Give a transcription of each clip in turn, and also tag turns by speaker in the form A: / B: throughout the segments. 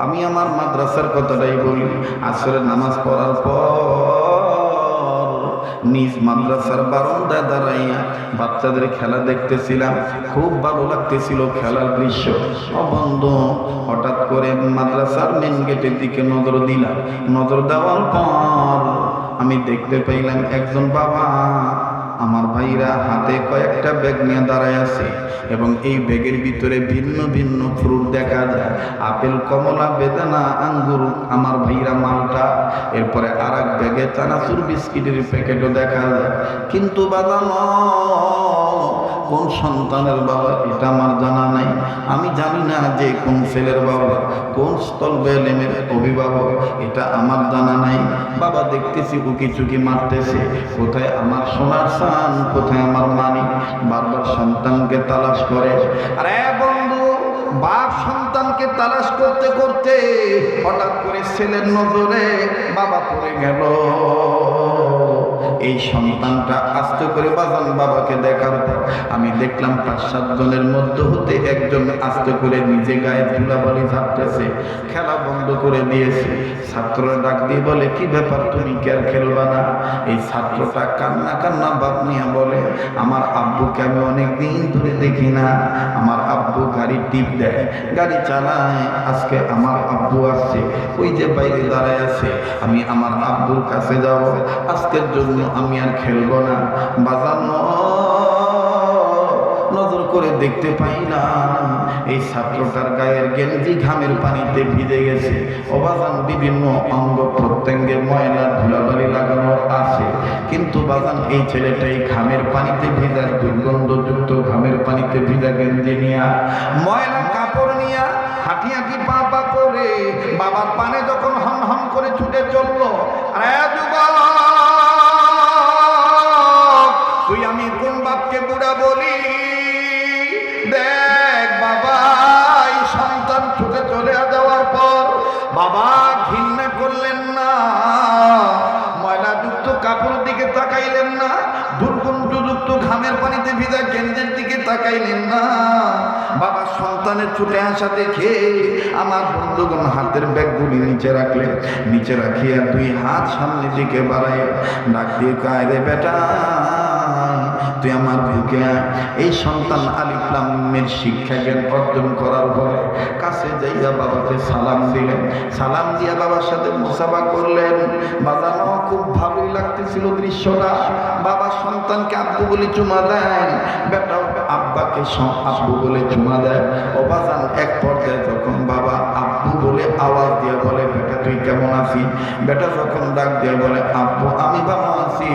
A: আমি আমার মাদ্রাসার কথাটাই বলি। আসরের নামাজ পড়ার পর নিজ মাদ্রাসার বারান্দায় দাঁড়াইয়া বাচ্চাদের খেলা দেখতেছিলাম। খুব ভালো লাগতেছিল খেলার দৃশ্য। বন্ধু, হঠাৎ করে মাদ্রাসার মেন গেটের দিকে নজর দিলাম। নজর দেওয়ার পর আমি দেখতে পাইলাম একজন বাবা, আমার ভাইরা হাতে কয়েকটা ব্যাগ নিয়ে দাঁড়ায় আছে এবং এই ব্যাগের ভিতরে ভিন্ন ভিন্ন ফ্রুট দেখা যায়, আপেল, কমলা, বেদানা, আঙ্গুর, আমার ভাইরা মালটা। এরপরে আর এক ব্যাগে চানাচুর বিস্কিটের প্যাকেটও দেখা যায়। কিন্তু বাদানো কোন সন্তানের বাবা এটা আমার জানা নাই। আমি জানি না যে কোন ছেলের বাবা, কোন স্থলবে এলেমের অভিভাবক, এটা আমার জানা নাই। বাবা দেখতেছি উকি চুকি মারতেছে, কোথায় আমার সোনার সান, কোথায় আমার মানি। বারবার সন্তানকে তালাশ করে। আরে বন্ধু, বাপ সন্তানকে তালাশ করতে করতে হঠাৎ করে ছেলের নজরে বাবা পড়ে গেল। এই সন্তানটা আস্তে করে বাজান বাবাকে দেখার পর আমি দেখলাম ৫-৭ জনের মধ্যে হতে একজন আস্তে করে নিজে গায়ে ধুলাবালি ঝাড়তেছে। খেলা বন্ধ করে দিয়েছে। ছাত্ররা ডাক দিয়ে বলে, কি ব্যাপার, তুমি কি আর খেলবা না? এই ছাত্রটা কান্না কান্না বাপ নিয়ে বলে, আমার আব্বুকে আমি অনেক দিন ধরে দেখি না। আমার আব্বু গাড়ি টিপ দেয়, গাড়ি চালায়। আজকে আমার আব্বু আসছে, ওই যে বাইরে দাঁড়ায় আছে। আমি আমার আব্বুর কাছে যাব, আজকের জন্য আমি আর খেলবো না। বাজানো নজর করে দেখতে পাইলাম এই ছাত্রটার গায়ের গেঞ্জি ঘামের পানিতে ভিজে গেছে। অবাজান বিভিন্ন অঙ্গ প্রত্যঙ্গে ময়লা ধুলাবালি লাগানো আছে। কিন্তু বাজান এই ছেলেটাই ঘামের পানিতে ভিজা, দুর্গন্ধযুক্ত ঘামের পানিতে ভিজা গেঞ্জি নিয়া, ময়লা কাপড় নিয়া হাঁটি হাঁটি পা পা করে বাবার পানে যখন হন হন করে ছুটে চললো। আরে যুবক, তুই আমি কোন বাপকে বুড়া বলি? দেখ বাবা, এই সন্তান ছুটে চলে যাওয়ার পর বাবা ঘৃণা করলেন না, ময়লাযুক্ত কাপড় দিকে তাকাইলেন না, দুর্গন্ধযুক্ত ঘামের পানিতে ভিজা গেঞ্জের দিকে তাকাইলেন না। বাবা সন্তানের ছুটে আসা দেখে আমার বন্ধুগণ হাতের ব্যাগগুলি নিচে রাখলেন। নিচে রাখিয়া 2 হাত সামনের দিকে বাড়াইয়া ডাক দিয়ে কয়, রে বেটা, তুই আমার বুকে আয়। এই সন্তান আলিফ লাম মিমের শিক্ষা জ্ঞান অর্জন করার পরে কাছে যাইয়া বাবাকে সালাম দিলেন। সালাম দিয়া বাবার সাথে মুসাফা করলেন। বাজানো খুব ভালোই লাগতেছিল দৃশ্যটা। বাবা সন্তানকে আব্বু বলে চুমা দেন, বেটাও আব্বাকে আব্বু বলে চুমা দেয়। ও বাজান এক পর্যায়ে যখন বাবা আব্বু বলে আওয়াজ দিয়ে বলে, বেটা তুই কেমন আছিস? বেটা যখন ডাক দিয়ে বলে, আব্বু আমি ভালো আছি,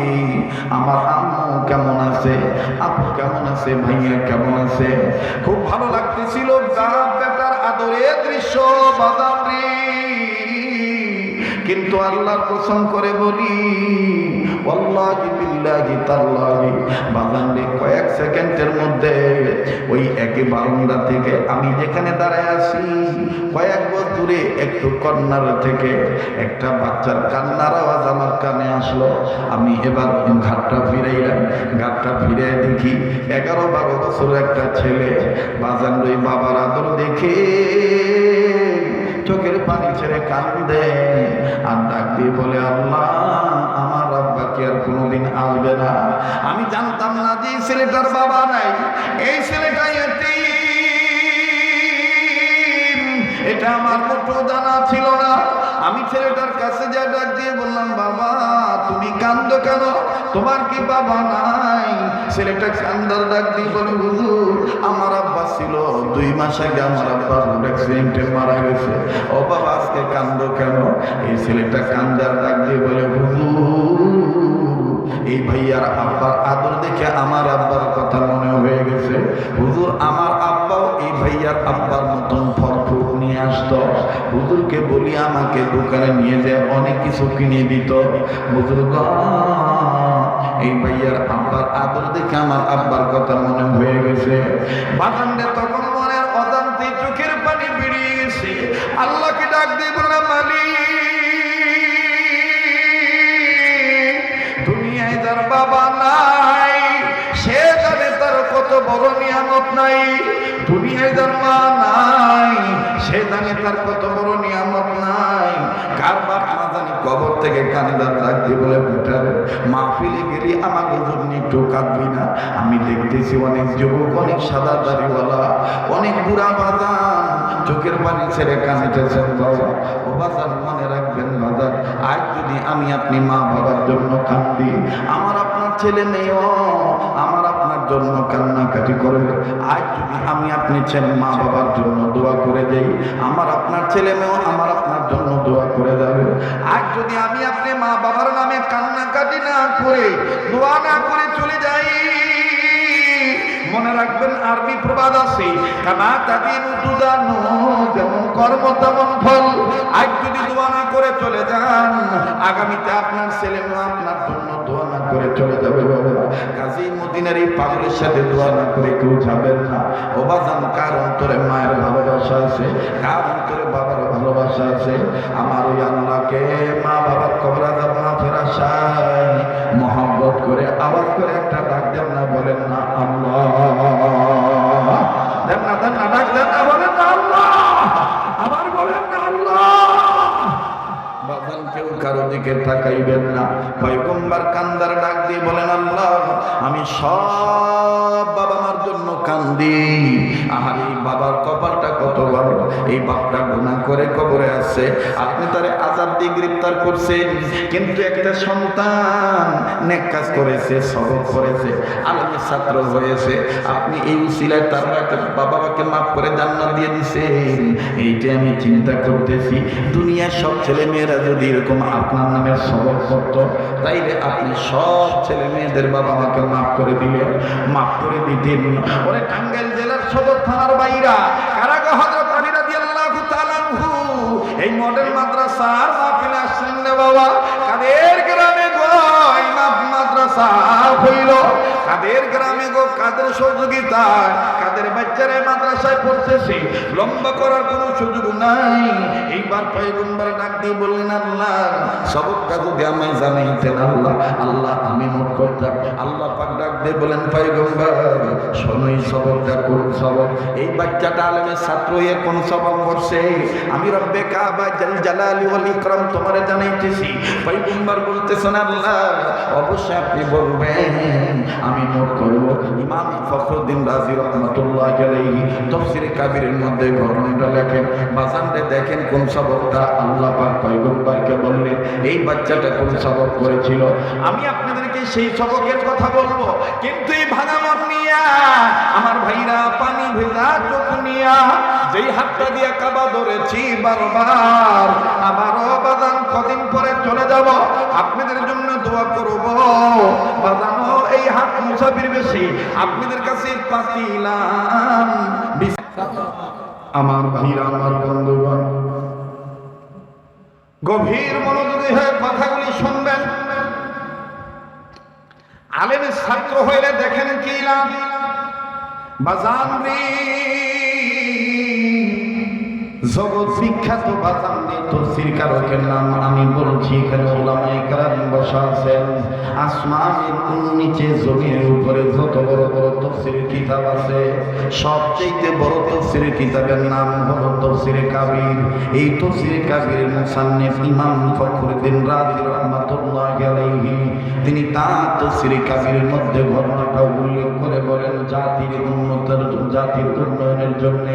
A: আমার আম্মু কেমন আছে, আপু কেমন আছে, ভাইয়া কেমন আছে। খুব ভালো লাগতেছিল বাপ বেটার আদরের দৃশ্য বাজান রে। কিন্তু আল্লাহর কসম করে বলি, ওয়াল্লাহি বিল্লাহি তাল্লাহি বাজান রে, কয়েক সেকেন্ডের মধ্যে ওই একই বারান্দা থেকে আমি যেখানে দাঁড়ায় আছি কয়েক গজ দূরে একটু কর্নার থেকে একটা বাচ্চার কান্নার আওয়াজ আমার কানে আসলো। আমি এবার ঘাটটা ফিরাইলাম। ঘাটটা ফিরে দেখি 11-12 বছরের একটা ছেলে বাজান ওই বাবার আদর দেখে চোখের পানি ছেড়ে কান্দে আর ডাক দিয়ে বলে, আল্লাহ আমার আব্বা কি আর কোনোদিন আসবে না? আমি জানতাম না যে এই ছেলেটার বাবা নাই, এই ছেলেটা এতিম। এটা আমার মোটেও জানা ছিল না। আমি ছেলেটার কাছে যা ডাক দিয়ে বললাম, বাবা তুমি কান্দো কেন, তোমার কি বাবা নাই? ছেলেটা কান্দার ডাক দিয়ে বলে, হুজুর আমার আব্বা ছিল, 2 মাস আগে আমার আব্বা রোড অ্যাক্সিডেন্টে মারা গেছে। ও বাবা আজকে কান্দো কেন? এই ছেলেটা কান্দার ডাক দিয়ে বলে, হুজুর এই ভাইয়ার আব্বার আদর দেখে আমার আব্বার কথা মনে হয়ে গেছে। হুজুর আমার আব্বাও এই ভাইয়ার আব্বার মতন ফল ফ্রুট নিয়ে আসতো। হুজুরকে বলি আমাকে দোকানে নিয়ে যায় অনেক কিছু কিনে দিত। হুজুর এই ভাইয়ার আব্বার আদর দেখে আমার আব্বার কথা মনে হয়ে গেছে। বাগানটা তখন মনের অজান্তে চোখের পানি বেরিয়ে গেছে। আল্লাহকে ডাক দিয়ে বললাম, মালিক দুনিয়ায় যার বাবা নাই সে জানে তার কত বড় নিয়ামত নাই। দুনিয়ায় যার মা নাই সে জানে তার কত বড় নিয়ামত থেকে কান্দার ডাক দিয়ে বলে বেটার মাহফিলে গেলি আমাকে জন্য একটু কাঁদবি না? আমি দেখতেছি অনেক যুবক, অনেক সাদা দাড়িওয়ালা, অনেক বুড়া বাজান চোখের পানি ছেড়ে কাঁদিতেছেন। বাবা ও বাজান মনে রাখবেন বাজান, আজ যদি আমি আপনি মা বাবার জন্য কাঁদি, আমার আপনার ছেলে মেয়েও আমার আপনার জন্য কান্নাকাটি করবে। আজ যদি আমি আপনি ছেলে মা বাবার জন্য দোয়া করে দেই, আমার আপনার ছেলে মেয়েও আমার আপনার জন্য দোয়া করে যাবে। আজ যদি আমি আপনি মা বাবার নামে কান্নাকাটি না করে, দোয়া না করে চলে যাই, মনে রাখবেন আরবি প্রবাদ আছে, কামা তাদিনু তুদানু, যেমন কর্ম তেমন ফল। আজ যদি দোয়া না করে চলে যান, আগামীতে আপনার ছেলে মেয়ে আপনার জন্য দোয়া না করে চলে যাবে। বাবা কাজী মদিনার এই পাগলের সাথে দোয়া না করে কেউ যাবেন না। ও বাজান, কার অন্তরে মায়ের ভালোবাসা আছে, কার অন্তরে বাবার ভালোবাসা আছে, আমার ওই আল্লাহকে মা বাবার কবর আযাব মাফের আশায় মহব্বত করে আওয়াজ করে একটা ডাক দেন না, বলেন না আল্লাহ, দেন না ডাক দেন না, বলেন না আল্লাহ, আবার বলেন না আল্লাহ। বাজান কেউ কারো দিকে তাকাইবেন না। পয়গম্বর কান্দার ডাক দিয়ে বলেন আল্লাহ, আমি সব বাবা মার জন্য কান্দি। আর এই বাবার কপালটা কত ভালো, এই বাপটা গুনাহ করে কবরে আছে, আপনি তারে আযাব দিয়ে গ্রেফতার করছেন, কিন্তু একটা সন্তান নেক কাজ করেছে, সবর করেছে, আলেমের ছাত্র হয়েছে, আপনি এই উসিলায় তার বাবা মাকে মাফ করে জান্নাত দিয়ে দিছেন। এইটা আমি চিন্তা করতেছি, দুনিয়ার সব ছেলে মেয়েরা যদি এরকম আপনার নামের সবর করতো, তাইলে আপনি সব ছেলে মেয়েদের বাবা মাকে মাফ করে দিলেন, মাফ করে দিতেন। ওরে টাঙ্গাইল জেলার সদর থানার বাইরা কারাগাহ হযরত আলী রাদিয়াল্লাহু তাআলা আনহু এই মডেল মাদ্রাসার মাহফিলে আসলেন না বাবা। কাদের গ্রামে গো এই মাদ্রাসা হইল, কাদের গ্রামে গো, কাদের সহযোগিতা, কাদের বাচ্চারা মাদ্রাসায় পড়তেছে, লম্বা করার কোনো সুযোগ নাই। এইবার পয়গম্বর ডাক দিয়ে বললেন আল্লাহ, সবকটা যদি আমায় জানাইতেন আল্লাহ, আল্লাহ আমি নোট করতাম। আল্লাহ পাক ডাক দিয়ে বলেন পয়গম্বর শোনো, এই সবকটা কোন সবক? এই বাচ্চাটা আলেমের ছাত্র হয়ে কোন সবক করছে, আমি রব্বে কাবা জাল জালালি ওয়াল ইকরাম তোমারে জানাইতেছি। পয়গম্বর বলতেছেন আল্লাহ অবশ্যই আপনি বলবেন, আমি নোট করব। ইমাম ফখরুদ্দিন রাজি রহমাতুল্লাহি আলাইহি তাফসীরে কাবীরের মধ্যে ঘটনাটা লেখেন। বাজানরে দেখেন কোন সবকটা আল্লাহ পাক পয়গম্বরকে বললেন, এই বাচ্চাটা কোন সবক করেছিল। আমি আপনাদেরকে সেই সবকের কথা বলবো, কিন্তু এই ভাঙা মন নিয়া আমার ভাইরা পানি ভেজা চোখ নিয়া যেই হাতটা দিয়ে কাবা ধরেছি বারবার, আবারও বাজান কদিন পরে চলে যাব, আপনাদের জন্য দোয়া করব। বাজানো এই হাত মুসাফির বেশি আপনাদের কাছে পাতিলাম। আমার ভাইরা, আমার বন্ধুগণ, গভীর মনোযোগী হয়ে কথাগুলি শুনবেন। আলেমের ছাত্র হইলে দেখেন কি লাভ। বাজান রে, জগৎ বিখ্যাত বাজান রে তফসির কারকের নাম আমি বলছি। এখানে উলামায়ে কেরাম বসা আছেন। আসমানের নিচে জমিনের উপরে যত বড় বড় তফসিরের কিতাব আছে, সবচেয়ে বড় তফসিরের কিতাবের নাম হলো তফসিরে কাবির। এই তফসিরে কাবিরের মুসান্নিফ ইমাম ফখরুদ্দিন রাজি রাহমাতুল্লাহি আলাইহি, তিনি তার তফসিরে কাবিরের মধ্যে ঘটনাটা উল্লেখ করে বলেন, জাতির উন্নয়নের জন্য,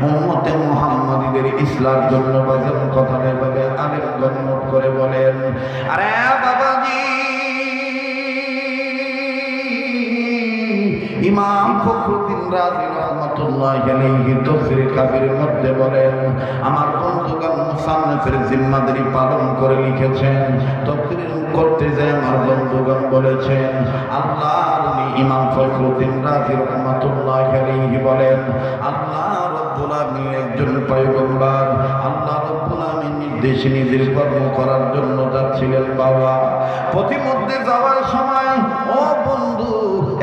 A: উম্মতে মুহাম্মাদীদের ইসলামের জন্য বাজান কথাটা এভাবে আলেমগণ নোট করে বলেন। আরে বাবাজি, ইমাম ফখরুদ্দিন রাজি রাহমাতুল্লাহি আলাইহি তাফসীরে কাবীরের মধ্যে বলেন, আমার বন্ধুগণ মুসান্নিফের জিম্মাদারি পালন করে লিখেছেন। তাফসীর করতে যায় আমার বন্ধুগণ বলেছেন, আল্লাহর ইমাম ফখরুদ্দিন রাজি রাহমাতুল্লাহি আলাইহি বলেন, আল্লাহ রাব্বুল আলামিন একজন পয়গম্বর, আল্লাহ রাব্বুল আলামিন নির্দেশ নিজের কর্ম করার জন্য যাচ্ছিলেন। বাবা প্রতিমধ্যে যাওয়ার সময় ও বন্ধু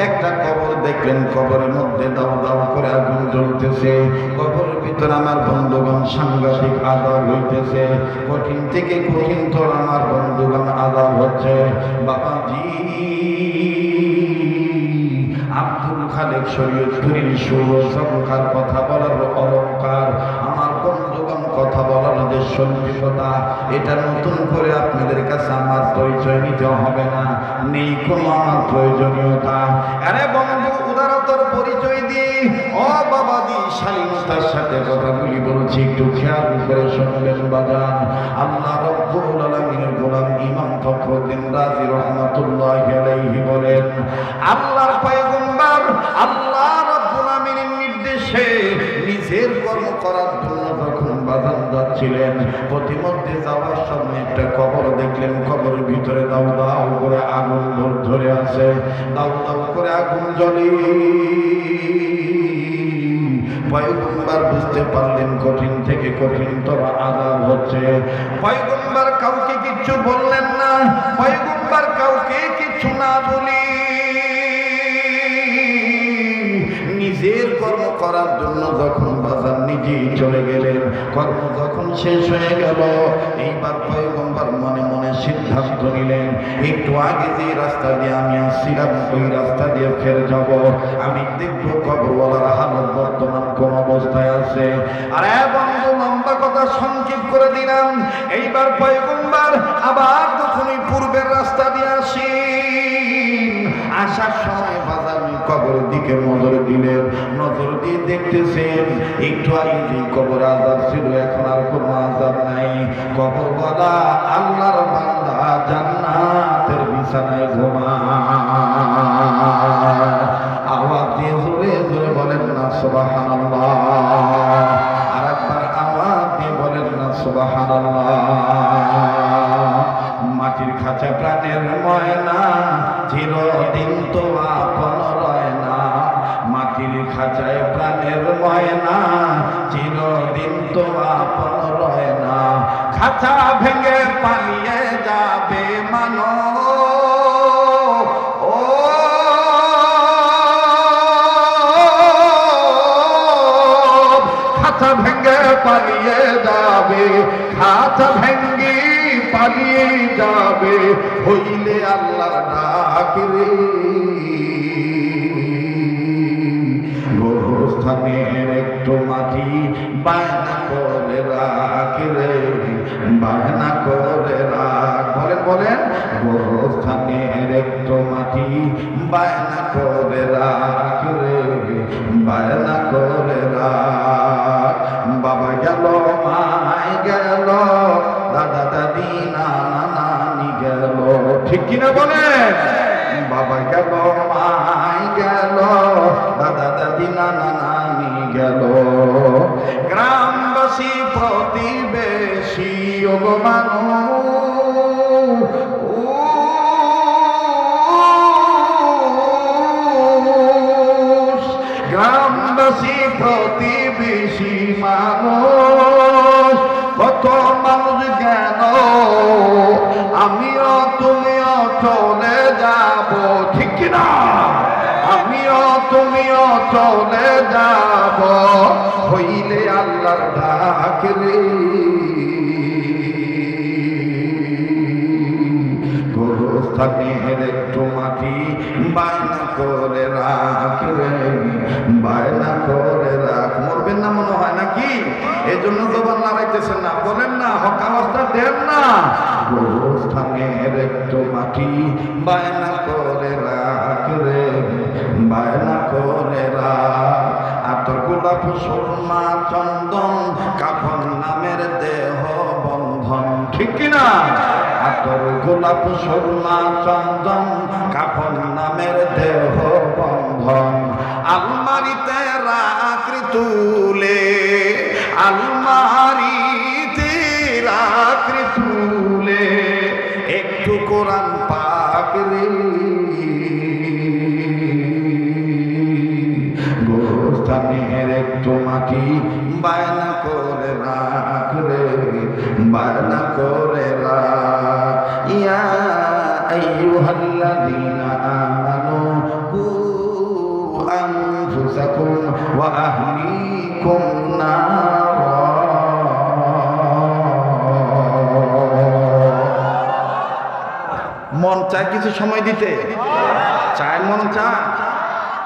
A: একটা কবর দেখলেন, কবরের মধ্যে দাও দাও করে আগুন জ্বলতেছে। কবরের ভিতরে আমার বন্ধুগণ সাংঘাতিক আযাব হইতেছে, কঠিন থেকে কঠিন তোর আমার বন্ধুগণ আযাব হচ্ছে। বাবাজি, আব্দুল খালেক শরীয়তপুরীর সুর সংখ্যার কথা বলার অলঙ্কার আমার বন্ধুগণ কথা বলার যে সঙ্গীততা, এটা নতুন করে আপনাদের কাছে আমার পরিচয় নিতে হবে না, নেই কোনো আমার প্রয়োজনীয়তা। আরে বন্ধু, উদারতার পরিচয় দিয়ে ও বাবাদি শালীনতার সাথে কথাগুলি বলছি, একটু খেয়াল করে শুনবেন বাজান। আল্লাহ রাব্বুল আলামিনের গোলাম ইমাম ফখরুদ্দিন রাজি রহমাতুল্লাহি আলাইহি বলেন, আল্লাহর পয়গম্বর আল্লাহ রাব্বুল আলামিনের নির্দেশে নিজের কর্ম করার জন্য যখন বাজান যাচ্ছিলেন, প্রতিমধ্যে যাওয়ার সময় একটা কবর দেখলেন, কবরের ভিতরে দাউ দাউ করে আগুন ধরে আছে, দাউ দাউ করে আগুন জ্বলে। পয়গম্বর বুঝতে পারলেন কঠিন থেকে কঠিনতর আযাব হচ্ছে। পয়গম্বর কাউকে কিচ্ছু বললেন না, পয়গম্বর কাউকে কিচ্ছু না বলি নিজের কর্ম করার জন্য যখন বাজার নিজেই চলে গেলেন, কর্ম যখন শেষ হয়ে গেল, এইবার পয়গম্বর মনে মনে সিদ্ধান্ত নিলেন, একটু আগে যে রাস্তা দিয়ে আমি আসছিলাম ওই রাস্তা দিয়ে ফের যাব, আমি দেখবো কবরওয়ালার হালত বর্তমান কোন অবস্থায় আছে। আর বন্ধু, লম্বা কথা সংক্ষেপ করে দিলাম, এইবার পয়গম্বর আবার যখনই পূর্বের রাস্তা দিয়ে আসি, আসার সময় বাজার কবরের দিকে নজর দিলেন, নজর দিয়ে দেখতেছেন একটু আগে যে কবর আযাব ছিল এখন আর কোনো আযাব নাই। কবরওয়ালা আল্লাহর বান্দা জান্নাতের বিছানায় ঘুমায়। আওয়াজ দিয়ে জোরে জোরে বলেন না সুবহানাল্লাহ। আরেকবার আওয়াজ দিয়ে বলেন না সুবহানাল্লাহ। মাটির খাঁচা প্রাণের ময়না, চিরদিন তো আপন রয় না। মাটির খাঁচায় প্রাণের ময়না, চিরদিন তো আপন রয় না। খাঁচা ভেঙে পালিয়ে যাবে মানো, ও খাঁচা ভেঙে পালিয়ে যাবে, খাঁচা ভেঙে পালিয়ে যাবে, হইলে আল্লাহর ডাক রে। গোরস্থানের একটু মাটি বায়না করে রাখ রে, বায়না করে রাখ। বলেন বলেন, গোরস্থানের একটু মাটি বায়না করে রাখ রে, বায়না করে রাখ। বাবা গেল, মাই গেল, দাদা দাদি নানা নানি গেল, ঠিক কিনা বলেন? বাবা গেল, মাই গেল, দাদা দাদি নানা নানি গেল, গ্রামবাসী প্রতিবেশী মানুষ, গ্রামবাসী প্রতিবেশী মানুষ, কত মানুষ গেল, আমিও তুমিও চলে যাব, ঠিক কিনা? আমিও তুমিও চলে যাব, হইলে আল্লাহর ডাক রে। গোরস্থানের একটু মাটি বায়না করে রাখ রে, বায়না করে রাখ। মরবেন না মনে হয় নাকি? এই জন্য জবান লড়াইতেছেন না, বলেন না, হক আওয়াজটা দেন না। গোরস্থানের একটু মাটি বায়না করে রাখ রে, বায়না করে রাখ। আতর গোলাপ সুরমা চন্দন কাফন নামের দেহ বন্ধন, ঠিক কিনা? আতর গোলাপ সুরমা চন্দন কাফন নামের দেহ বন্ধন, আলমারিতে রাখি তুলে, আলমারিতে রাখি তুলে, একটু কোরআন পাক রে। গোরস্থানের একটু মাটি বায়না করে রাখ রে, বায়না করে রাখ। ইয়া আইয়ুহাল্লাযীনা আমানু কু আনফুসাকুম ওয়া আহলিকুম নারা। মন চায় কিছু সময় দিতে? চায়? মন চায়?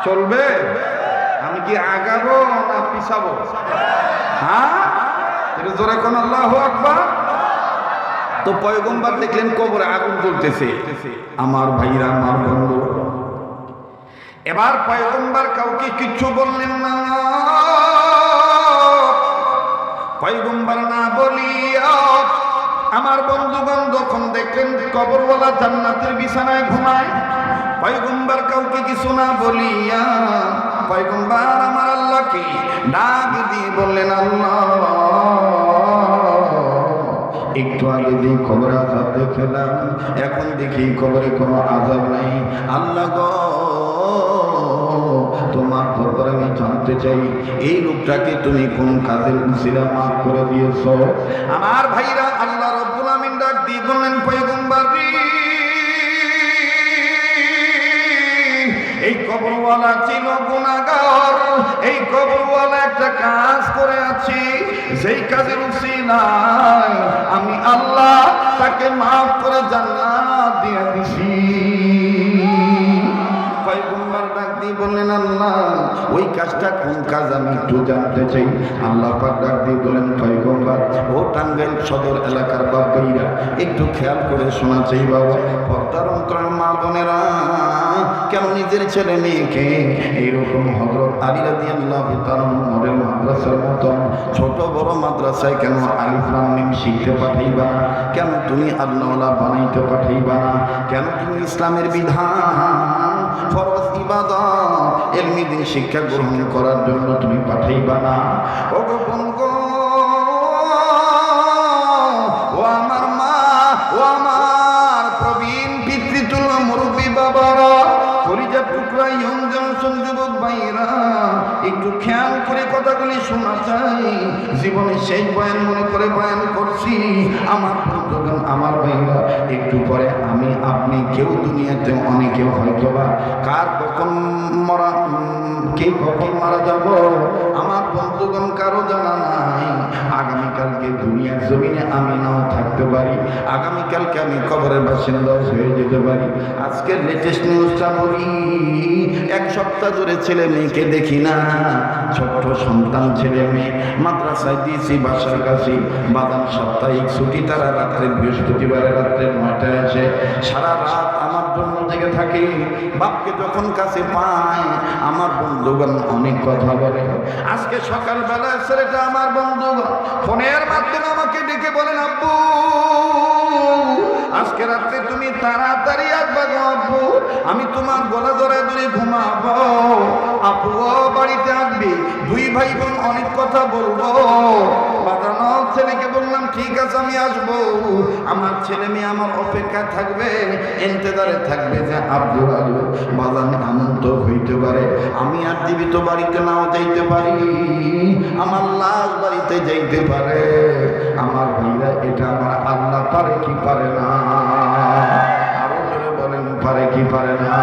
A: চলবে? আমি কি আগাবো না পিছাবো? হ্যাঁ, জোরে কোন আল্লাহু আকবার। তো পয়গম্বর দেখলেন কবরে আগুন জ্বলতেছে। আমার ভাইরা, আমার বন্ধু, এবার পয়গম্বর কাউকে কিছু বললেন না। পয়গম্বর না বলিয়া আমার বন্ধুগণ যখন দেখলেন কবরওয়ালা জান্নাতের বিছানায় ঘুমায়, পয়গম্বর কাউকে কিছু না বলিয়া পয়গম্বর আমার আল্লাহকে ডাক দিয়ে বললেন, আল্লাহ, একটু আগে দিয়ে কবরে আযাব দেখলাম, এখন দেখি কবরে কোনো আযাব নাই। আল্লাহ গো, তোমার দরবারে আমি জানতে চাই এই লোকটাকে তুমি কোন কাজের উসিলা মাফ করে দিয়েছো। আমার ভাইরা, আল্লাহ রাব্বুল আমিন ডাক দিয়ে বললেন, পয়গম্বর রে, এই কবরওয়ালা ছিল গুনাহগার, এই কবরওয়ালা একটা কাজ করে আছে, যেই কাজের উসিলায় আমি আল্লাহ তাকে মাফ করে জান্নাত দিয়ে দিছি। পয়গম্বর ডাক দিয়ে বললেন, আল্লাহ, ওই কাজটা কোন কাজ আমি একটু জানতে চাই। আল্লাহ পাক ডাক দিয়ে বলেন, পয়গম্বর, ও টাঙ্গাইল সদর এলাকার বাবাইরা, একটু খেয়াল করে শোনা চাই বাবা, পর্দার অন্তরের মা বোনেরা, কেন নিজের ছেলে মেয়েকে এইরকম হযরত আলী রাদিয়াল্লাহু তাআলা মডেল মাদ্রাসার মতন ছোট বড় মাদ্রাসায় কেন আলিফ লাম মিম শিখতে পাঠাইবা না? কেন তুমি আল্লাহওয়ালা বানাইতে পাঠাইবা না? কেন তুমি ইসলামের বিধান, ফরজ ইবাদত, ইলমি দ্বীন শিক্ষা গ্রহণ করার জন্য তুমি পাঠাইবা না? ও গো বন্ধু, ও আমার মা, ও আমার প্রবীণ পিতৃতুল্য মুরব্বী বাবারা, পরিজাত টুকরা ইয়ং জনসন যুবক ভাইরা, একটু খেয়াল করে কথাগুলি শোনা চাই। জীবনের শেষ বয়ান মনে করে বয়ান করছি। আমার বন্ধুগণ, আমার ভাইরা, একটু পরে আমি আপনি কেউ দুনিয়াতে অনেকে হয়তোবা কার কখন মরা, কে কখন মারা যাব আমার বন্ধুগণ কারো জানা নাই। আগামীকালকে দুনিয়ার জমিনে আমি নাও থাকতে পারি, আগামীকালকে আমি কবরের বাসিন্দা হয়ে যেতে পারি। আজকের লেটেস্ট নিউজটা বলি, এক সপ্তাহ ধরে ছেলে মেয়েকে দেখি না, ছোট্ট সন্তান ছেলে মেয়ে মাদ্রাসায় দিয়েছি বাসার কাছে, বাদাম সাপ্তাহিক ছুটি, তারা রাত্রে বৃহস্পতিবারে রাত্রে 9টায় আসে, সারা রাত আমার জন্য জেগে থাকে। বাপকে যখন কাছে পায় আমার বন্ধুগণ অনেক কথা বলে। আজকে সকালবেলা ছেলেটা আমার বন্ধুগণ ফোনের মাধ্যমে আমাকে ডেকে বলেন, আব্বু, আজকে রাত্রে তুমি তাড়াতাড়ি আসবা গো আব্বু, আমি তোমার গলা ধরে ধরে ঘুমাবো, আপুও বাড়িতে আসবে, দুই ভাই বোন অনেক কথা বলবো। বাজানো ছেলেকে বললাম, ঠিক আছে আমি আসবো। আমার ছেলে মেয়ে আমার অপেক্ষা থাকবে, ইন্তজারে থাকবে যে আব্বু আসবে। বাজান আনন্দ হইতে পারে, আমি আর জীবিত বাড়িতে নাও যাইতে পারি, আমার লাশ বাড়িতে যাইতে পারে। আমার ভাইরা, এটা আমার আল্লাহ পারে কি পারে না? আরো জোরে বলেন, পারে কি পারে না?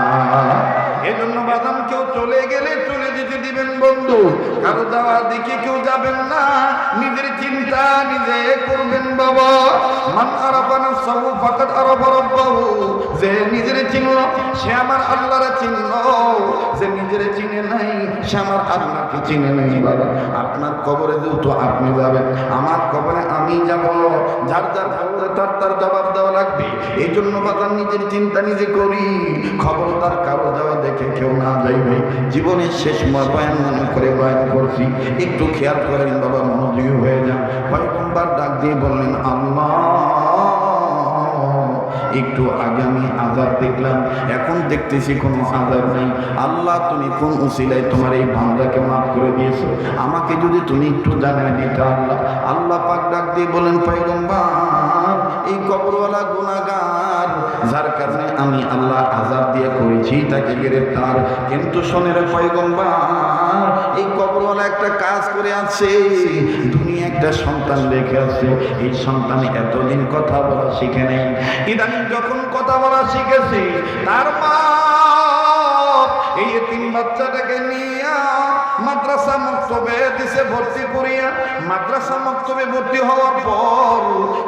A: এজন্য বাদাম কেউ চলে গেলে চলে যেতে দিবেন বন্ধু, কারো যাওয়ার দিকে কেউ যাবেন না, নিজের চিন্তা নিজে করবেন বাবা। মান আরাফা নাফসাহু ফাকাদ আরাফা রাব্বাহু, যে নিজের চিনল সে আমার আল্লাহরে চিনল, যে নিজের চিনে নাই সে আমার আল্লাহকে চিনে নাই। বাবা, আপনার কবরে যেহেতু আপনি যাবেন, আমার কবরে আমি যাব, যার যার তার তার জবাব দেওয়া লাগবে। এই জন্য বাজার নিজের চিন্তা নিজে করি, খবরদার কারো যাওয়া দেখে কেউ না যাইবে। জীবনের শেষ বয়ান মনে করে বয়ান করছি, একটু খেয়াল করেন বাবা, মনোযোগী হয়ে যান। পয়গম্বর ডাক দিয়ে বললেন, আল্লাহ, একটু আগে আমি আযাব দেখলাম, এখন দেখতেছি কোনো আযাব নেই। আল্লাহ, তুমি কোন উসিলায় তোমার এই বান্দাকে মাফ করে দিয়েছো, আমাকে যদি তুমি একটু জানাই দিতে। আল্লাহ আল্লাহ পাক ডাক দিয়ে বলেন, পয়গম্বর, এই কবরওয়ালা গুনাহগার যার কারণে আমি আল্লাহ আযাব দিয়ে করেছি তাকে গ্রেফতার, কিন্তু শোনে রে পয়গম্বর, এই কবরওয়ালা একটা কাজ করে আছে, দুনিয়া একটা সন্তান রেখে আছে। এই সন্তান এতদিন কথা বলা শিখে নেই, ইদানিং যখন কথা বলা শিখেছে, তার মা এই এতিম বাচ্চাটাকে নিয়ে মাদ্রাসা মক্তবে দিছে ভর্তি করিয়া। মাদ্রাসা মক্তবে ভর্তি হওয়ার পর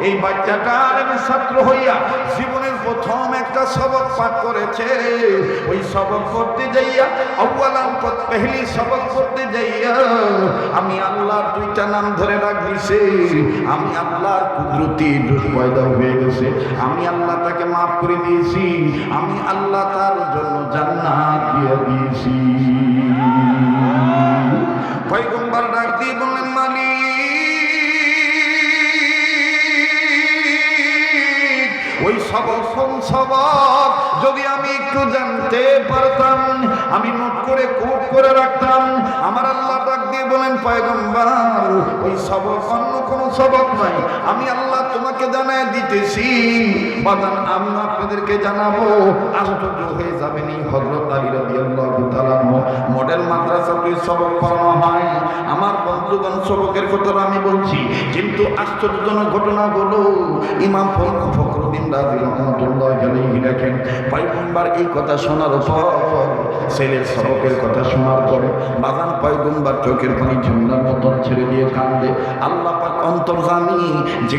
A: এই বাচ্চাটার ছাত্র হইয়া জীবনের প্রথম একটা সবক পাঠ করেছে, ওই সবক পড়তে যাইয়া পেহলি সবক পড়তে যাইয়া আমি আল্লাহর দুইটা নাম ধরে রাখিছে। আমি আল্লাহর কুদরতি দোষ পয়দা হয়ে গেছে, আমি আল্লাহ তাকে মাফ করে দিয়েছি, আমি আল্লাহ তার জন্য জান্নাত দিয়ে দিয়েছি। পয়গম্বর ডাক দিয়ে বললেন, ওই সবক যদি আমি একটু জানতে পারতাম, আমি নোট করে কোট করে রাখতাম। আমার আল্লাহ ডাক দিয়ে বলেন, পয়গম্বর ওই সবক অন্য কোনো সবক নাই, আমি আল্লাহ তোমাকে জানায় দিতেছি। বাজান আমি আপনাদেরকে জানাবো, আশ্চর্য হয়ে যাবেন। এই হযরত আলী রাদিয়াল্লাহু তাআলা মডেল মাদ্রাসাতে সবক পড়ানো হয়। আমার বন্ধুগণ, সবকের কথা আমি বলছি, কিন্তু আশ্চর্যজনক ঘটনা হলো ইমাম ফখরুদ্দিন রাজি রহমাতুল্লাহি আলাইহি দেখেন, পয়গম্বর এই কথা শোনার পর, ছেলের সবকের কথা শোনার পরে বাজান পয়গম্বর চোখের পানি ঝর্ণার মতন ছেড়ে দিয়ে কান্দে। আল্লাহ পাক অন্তর্যামী, যে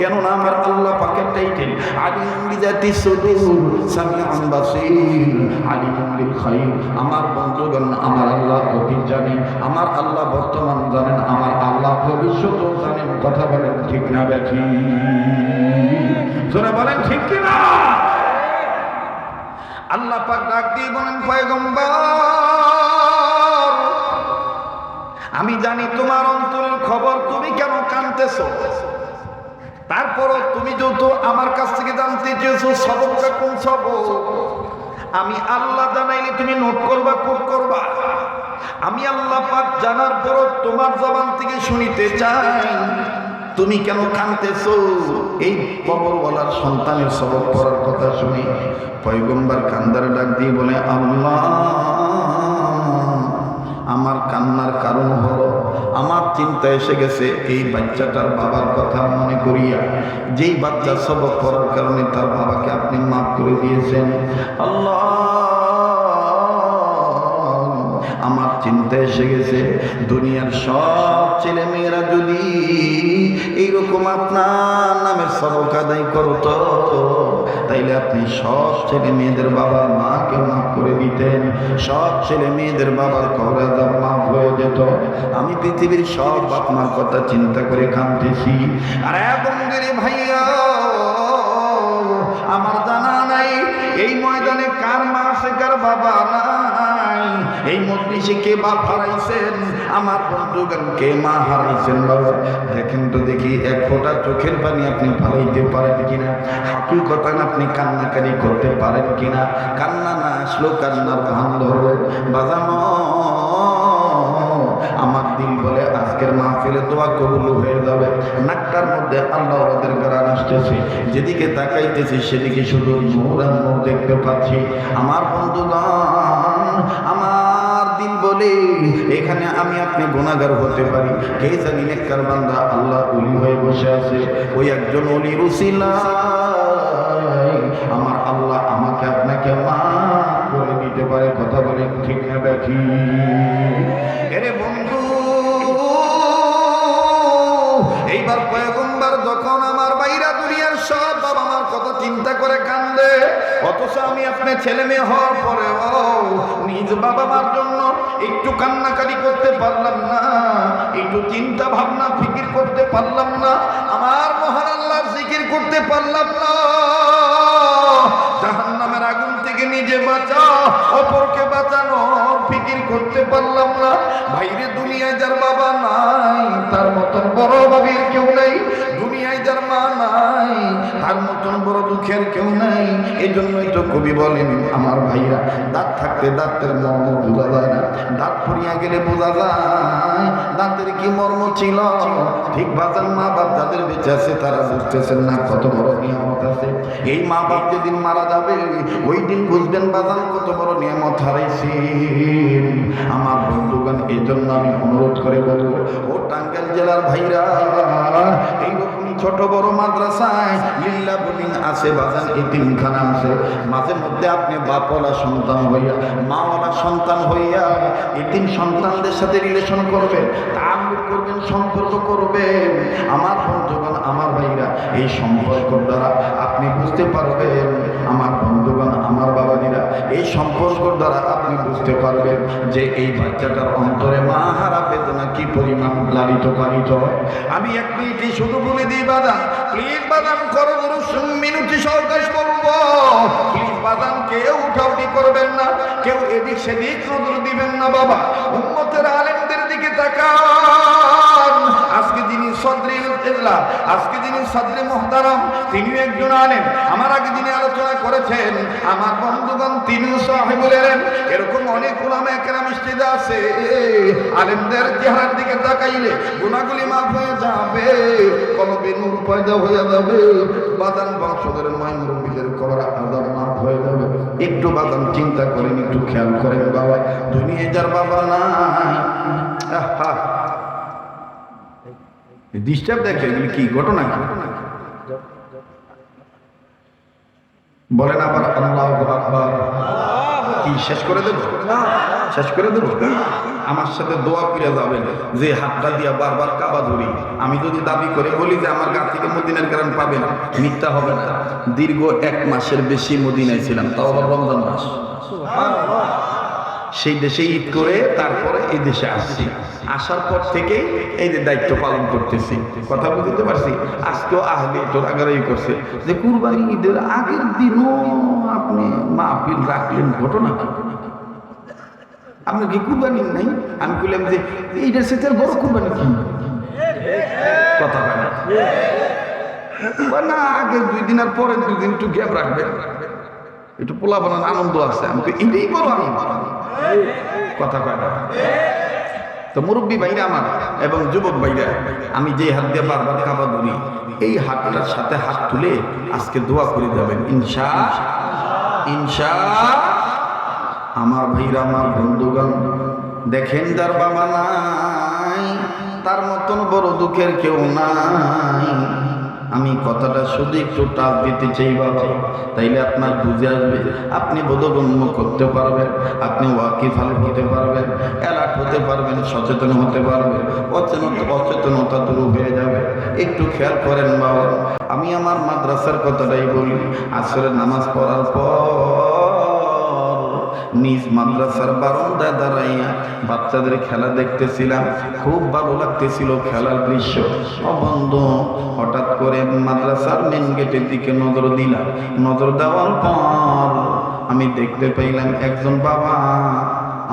A: কেন না আমার আল্লাহ পাকের টাইটেল আলিমুন বিযাতি সুদূর সামিউন বাসীর আলিমুন বিল খায়র। আমার বন্ধুগণ, আমার আল্লাহ অতীত জানেন, আমার আল্লাহ বর্তমান জানেন, আমার আল্লাহ ভবিষ্যৎও জানেন। কথা বলেন ঠিক না বেঠি? জোরে বলেন ঠিক কি না? আল্লাহ পাক ডাক দিয়ে বলেন, পয়গম্বর আমি জানি তোমার অন্তরের খবর, তুমি কেন কাঁদতেছো? তারপরও তুমি যেহেতু আমার কাছ থেকে জানতে চেয়েছো সবকটা কোন সবক, আমি আল্লাহ জানাইলে তুমি নোট করবা, কোট করবা। আমি আল্লাহ পাক জানার পরও তোমার জবান থেকে শুনিতে চাই, তুমি কেন কাঁদতেছো? এই কবরওয়ালার সন্তানের সবক পড়ার কথা শুনি পয়গম্বর কান্দার ডাক দিয়ে বলে, আল্লাহ আমার কান্নার কারণ হলো আমার চিন্তা এসে গেছে এই বাচ্চাটার বাবার কথা মনে করিয়া, যেই বাচ্চা সবক পড়ার কারণে তার বাবাকে আপনি মাফ করে দিয়েছেন। আল্লাহ আমার চিন্তা এসে গেছে, দুনিয়ার সব ছেলে মেয়েরা যদি এইরকম আপনার নামের সবক আদায় করতো, তাইলে আপনি সব ছেলে মেয়েদের বাবার মাকে মাফ করে দিতেন, সব ছেলে মেয়েদের বাবার কবর আযাব মাফ হয়ে যেত। আমি পৃথিবীর সব বাপ মার কথা চিন্তা করে কাঁদতেছি। আর এখন ভাইয়া আমার জানা নাই এই ময়দানে কার মা আছে কার বাবা নাই, এই মজলিসে কে বাপ হারাইছেন, আমার বন্ধুগণ কে মা হারাইছেন। বাবা দেখেন তো দেখি, এক ফোঁটা চোখের পানি আপনি ফালাইতে পারেন কিনা? হাকিকতান আপনি কান্নাকারি করতে পারেন কিনা? কান্না না আসলো কান্নার ভান ধরো বাজানো। আমার দিল বলে আজকের মাহফিলে দোয়া কবুল হয়ে যাবে। নাকটার মধ্যে আল্লাহ ওদের গান আসতেছে, যেদিকে তাকাইতেছি সেদিকে শুধু নূর আর নূর দেখতে পাচ্ছি। আমার বন্ধুগণ, আমার দিল বলে এখানে আমি আপনি গুনাহগার হতে পারি, কে জানি নেককার বান্দা আল্লাহ ওলি হয়ে বসে আছে। ওই একজন ওলির উসিলায় আমার আল্লাহ আমাকে আপনাকে মাফ করে দিতে পারে। কথা বলে ঠিক না দেখি? এরে বন্ধু, এইবার পয়গম্বর যখন আমার বাইরা দুনিয়ার সব বাবা মার কথা চিন্তা করে কান্দে, অথচ আমি আপনার ছেলে মেয়ে হওয়ার পরেও নিজ বাবা মার জন্য একটু কান্নাকারি করতে পারলাম না, একটু চিন্তা ভাবনা ফিকির করতে পারলাম না, আমার মহান আল্লাহর জিকির করতে পারলাম না। জাহান্নামের আগুন থেকে নিজে বাঁচা, অপরকে বাঁচানোর ফিকির করতে পারলাম না। ভাইরে, দুনিয়ায় যার বাবা নাই তার মতন বড় ভাবির কেউ নাই, দুনিয়ায় যার মা নাই তার মতন বড় দুঃখের কেউ নাই। এই জন্যই তো কবি বলেন, আমার ভাইরা দাঁত থাকতে দাঁতের মর্ম বোঝা যায় না, দাঁত পড়িয়া গেলে বোঝা যায় দাঁতের কি মর্ম ছিল। ঠিক বাজার মা বাপ যাদের বেঁচে আছে তারা বুঝতেছেন না কত বড় নিয়ামত আছে। এই মা বাপ যেদিন মারা যাবে ওই দিন বুঝবেন বাজার কত বড় নিয়ামত হারাইছি। আমার বন্ধুগণ, এই জন্য আমি অনুরোধ করে বলবো, ও টাঙ্গাইল জেলার ভাইরা, এইরকম ছোট বড় মাদ্রাসায় লিল্লা বুলিং আছে, বাজান এতিমখানা আছে, মাঝে মধ্যে আপনি বাপওয়ালা সন্তান হইয়া মাওয়ালা সন্তান হইয়া এতিম সন্তানদের সাথে রিলেশন করবেন, তাআল্লুক করবেন, সম্পর্ক করবেন। আমার বন্ধুগণ, আমার ভাইরা, এই সম্পর্ক দ্বারা আপনি আপনি বুঝতে পারবেন আমার বন্ধুগণ, আমার বাবাজিরা, এই সম্পর্কর দ্বারা আপনি বুঝতে পারবেন যে এই বাচ্চাটার অন্তরে মা হারা বেদনা কি পরিমাণ লালিত পালিত হয়। আমি এক মিনিটে শুধু বলে দিই বাদান, প্লিজ বাদান করো মিনতি সহকাশ বলবো, প্লিজ বাদান কেউ উঠাউটি করবেন না, কেউ এদিক সেদিক নজর দিবেন না বাবা। উম্মতের আলেমদের দিকে তাকান। আজকে যিনি সদরুল ইজলা, আজকে যিনি সদরে মুহতারাম, তিনি একজন আলেম। আমার আগে যিনি আলোচনা করেছেন আমার বন্ধুগণ, তিনিও সাহেবুল ইলম। এরকম অনেক উলামা কেরাম ইস্তিদা আছে, আলেমদের চেহারার দিকে তাকাইলে গুনাহগুলি মাফ হয়ে যাবে, কলবে নূর পয়দা হয়ে যাবে, বাদান বংশধরের মুরব্বীদের কবর আযাব মাফ হয়ে যাবে। একটু বাদান চিন্তা করেন, একটু খেয়াল করেন বাবা, দুনিয়ায় যার বাবা নাই, আহা ডিস্টার্ব দেখে এগুলি কি ঘটনা, কি বলেন আবার আল্লাহু আকবার। কি শেষ করে দেব? শেষ করে দেব? আমার সাথে দোয়া করে যাবেন যে হাতটা দিয়া বারবার কাবা ধরি। আমি যদি দাবি করে বলি যে আমার গা থেকে মদিনার গ্রাম পাবেন, মিথ্যা হবে না। দীর্ঘ 1 মাসের বেশি মদিনায় ছিলাম, তাও আবার রমজান মাস। সেই দেশে ঈদ করে তারপরে এই দেশে আসছি। আসার পর থেকে এই যে দায়িত্ব পালন করতেছি, কথা বুঝতে পারছি। আজকেও আহলে তোর আগারাই করছে যে কুরবানি ঈদের আগের দিনও আপনি মাহফিল রাখলেন, ঘটনা কি? আপনার কি কুরবানি নাই? আমি বললাম যে এইটার সাথে বড় কুরবানি কি? কথা হয় না, আগে 2 দিন আর পরে 2 দিন একটু গ্যাপ রাখবেন, একটু পোলা বানানোর আনন্দ আছে। আমি তো এটাই বড় আনন্দ, কথা কয় না। তো মুরব্বী ভাইরা আমার এবং যুবক ভাইরা, আমি যে হাত দিয়ে বারবার কাবা ধরি, এই হাতটার সাথে হাত তুলে আজকে দোয়া করে যাবেন ইনশাআল্লাহ। আমার ভাইরা, আমার বন্ধুগণ, দেখেন যার বাবা নাই তার মতন বড় দুঃখের কেউ নাই। আমি কথাটা শুধু একটু টাচ দিতে চাই বাবা, তাইলে আপনার বুঝে আসবে, আপনি বোধগম্য করতে পারবেন, আপনি ওয়াকিফাল হতে পারবেন, অ্যালার্ট হতে পারবেন, সচেতন হতে পারবেন, অচেতনতা দূর হয়ে যাবে। একটু খেয়াল করেন বাবা, আমি আমার মাদ্রাসার কথাটাই বলি। আসরের নামাজ পড়ার পর নিজ মাদ্রাসার বারান্দায় দাঁড়াইয়া বাচ্চাদের খেলা দেখতেছিলাম, খুব ভালো লাগতেছিল খেলার দৃশ্য। বন্ধু, হঠাৎ করে মাদ্রাসার মেন গেটের দিকে নজর দিলাম। নজর দেওয়ার পর আমি দেখতে পাইলাম একজন বাবা,